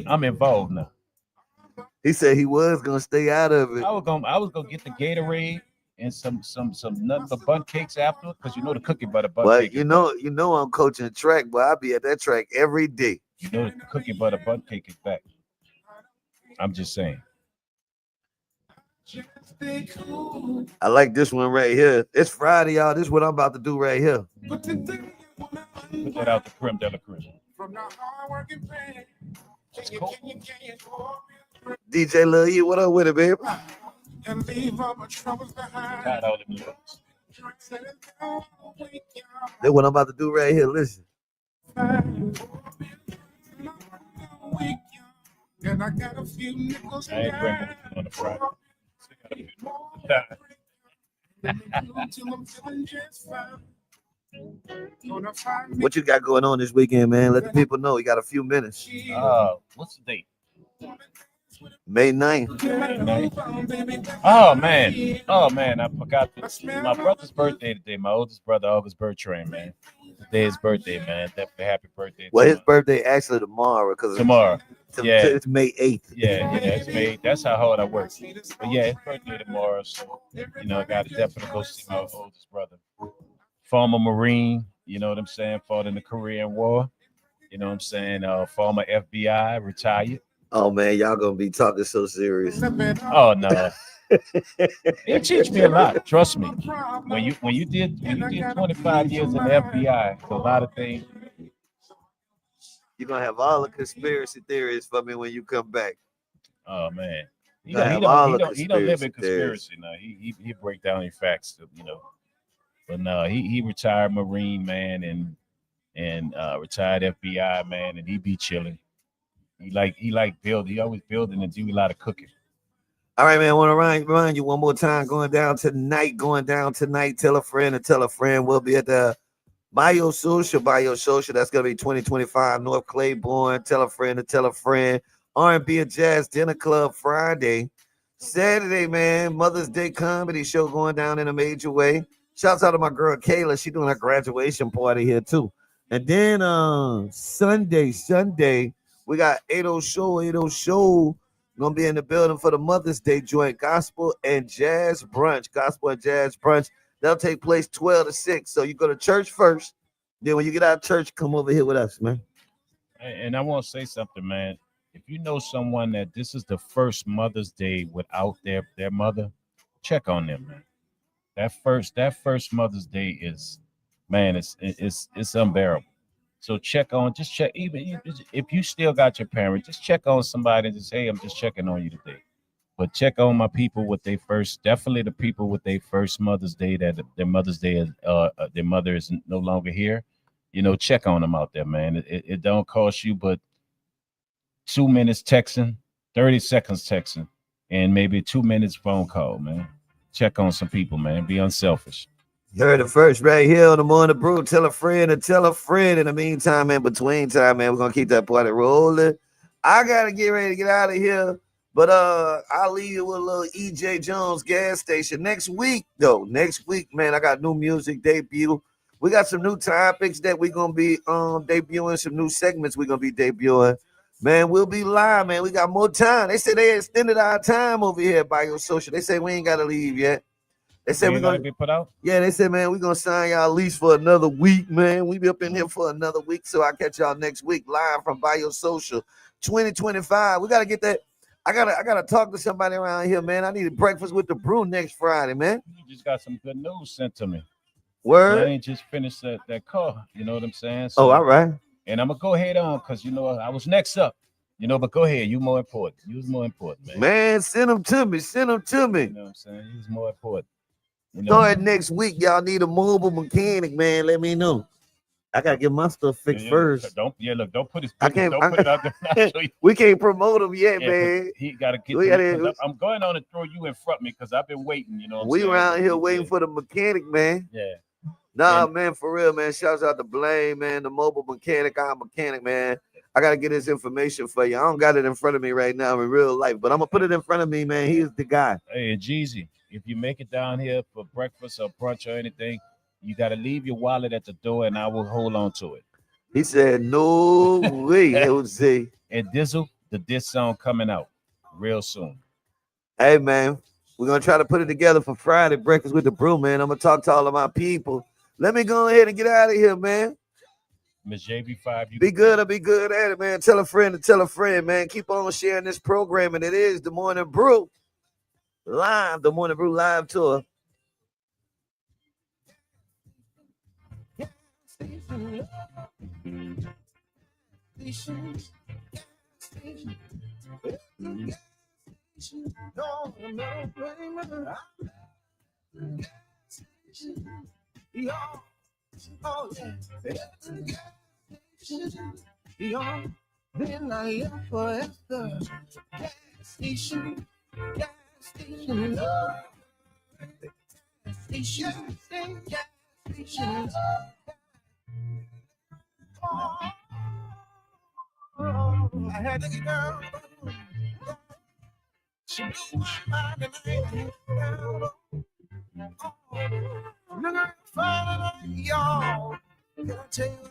I'm involved now. He said he was gonna stay out of it. I was gonna get the Gatorade and some nothing but bun cakes after, because you know the cookie butter bun But cake. you know I'm coaching track, but I be at that track every day. You know the cookie butter bun cake is back. I'm just saying. I like this one right here. It's Friday, y'all. This is what I'm about to do right here. Put that out the creme de la creme. It's cool. DJ Lil E, what up with it, babe? Tired all them lyrics. That's what I'm about to do right here. Listen. And I got a few nickels. I ain't drinking on the Friday. What you got going on this weekend, man? Let the people know. You got a few minutes. What's the date? May 9th. Oh man, I forgot this. My brother's birthday today. My oldest brother, August Bertrand, man. Today is birthday, man. Definitely happy birthday. Well, his birthday actually tomorrow, because tomorrow. Yeah, it's May 8th. Yeah, it's May. That's how hard I work. But yeah, his birthday tomorrow, so I got to definitely go see my oldest brother. Former Marine, you know what I'm saying? Fought in the Korean War. You know what I'm saying? Former FBI, retired. Oh man, y'all gonna be talking so serious. Oh no. It teach me a lot. Trust me. When you did 25 years in the FBI, it's a lot of things. You're gonna have all the conspiracy theories for me when you come back. Oh man. He don't live in conspiracy now. He break down the facts, But no, he retired Marine, man, and retired FBI, man, and he be chilling. He like building. He always building and do a lot of cooking. All right, man. I want to remind you one more time. Going down tonight. Tell a friend and tell a friend. We'll be at the Biosocial. That's gonna be 2025 North Claiborne. Tell a friend and tell a friend. R&B and Jazz Dinner Club Friday. Saturday, man. Mother's Day comedy show going down in a major way. Shouts out to my girl Kayla. She doing a graduation party here too. And then Sunday, we got 80 show. Gonna be in the building for the Mother's Day joint, Gospel and Jazz Brunch. That'll take place 12 to 6. So you go to church first. Then when you get out of church, come over here with us, man. And I want to say something, man. If you know someone that this is the first Mother's Day without their mother, check on them, man. That first Mother's Day is, man, it's unbearable. So check, even if you still got your parents, just check on somebody and just, hey, I'm just checking on you today. But check on my people with definitely the people with their first Mother's Day, that their Mother's Day is, their mother is no longer here. Check on them out there, man. It don't cost you but 2 minutes texting, 30 seconds texting, and maybe 2 minutes phone call, man. Check on some people, man. Be unselfish. You heard it first right here on the Morninh Brewe. Tell a friend and tell a friend. In the meantime, in between time, man, we're going to keep that party rolling. I got to get ready to get out of here. But I'll leave you with a little E.J. Jones gas station. Next week, man, I got new music debut. We got some new topics that we're going to be debuting, some new segments we're going to be debuting. Man, we'll be live, man. We got more time. They said they extended our time over here by your social. They say we ain't got to leave yet. They said we're gonna be put out. Yeah, they said, man, we're gonna sign y'all lease for another week, man. We be up in here for another week, so I'll catch y'all next week live from Biosocial 2025. We gotta get that. I gotta talk to somebody around here, man. I need breakfast with the brew next Friday, man. You just got some good news sent to me. Word. I ain't just finished that call. You know what I'm saying? So, all right. And I'm gonna go ahead on because I was next up. But go ahead. You more important. You was more important, man. Man, send them to me. You know what I'm saying? He was more important. Start next week. Y'all need a mobile mechanic, man. Let me know. I gotta get my stuff fixed first. Don't put his. Don't put it out there. We can't promote him yet, man. He gotta get. I'm going on to throw you in front of me because I've been waiting. We around here waiting for the mechanic, man. Yeah. Nah, man, for real, man. Shouts out to Blaine, man. The mobile mechanic, our mechanic, man. I gotta get his information for you. I don't got it in front of me right now in real life, but I'm gonna put it in front of me, man. He is the guy. Hey, Jeezy. If you make it down here for breakfast or brunch or anything, you got to leave your wallet at the door and I will hold on to it. He said, no way, Jose. And Dizzle, the diss song coming out real soon. Hey, man, We're gonna try to put it together for Friday breakfast with the brew, man. I'm gonna talk to all of my people. Let me go ahead and get out of here, man. Miss JB5, you Be good. I'll be good at it, man. Tell a friend to tell a friend, man. Keep on sharing this program, and it is the Morning Brew live, the Morning Brew live tour. Then I am forever. Gas station, gas station, gas station, gas station. I had to get down. She blew my mind and I had to get down. Look at y'all. Can I tell you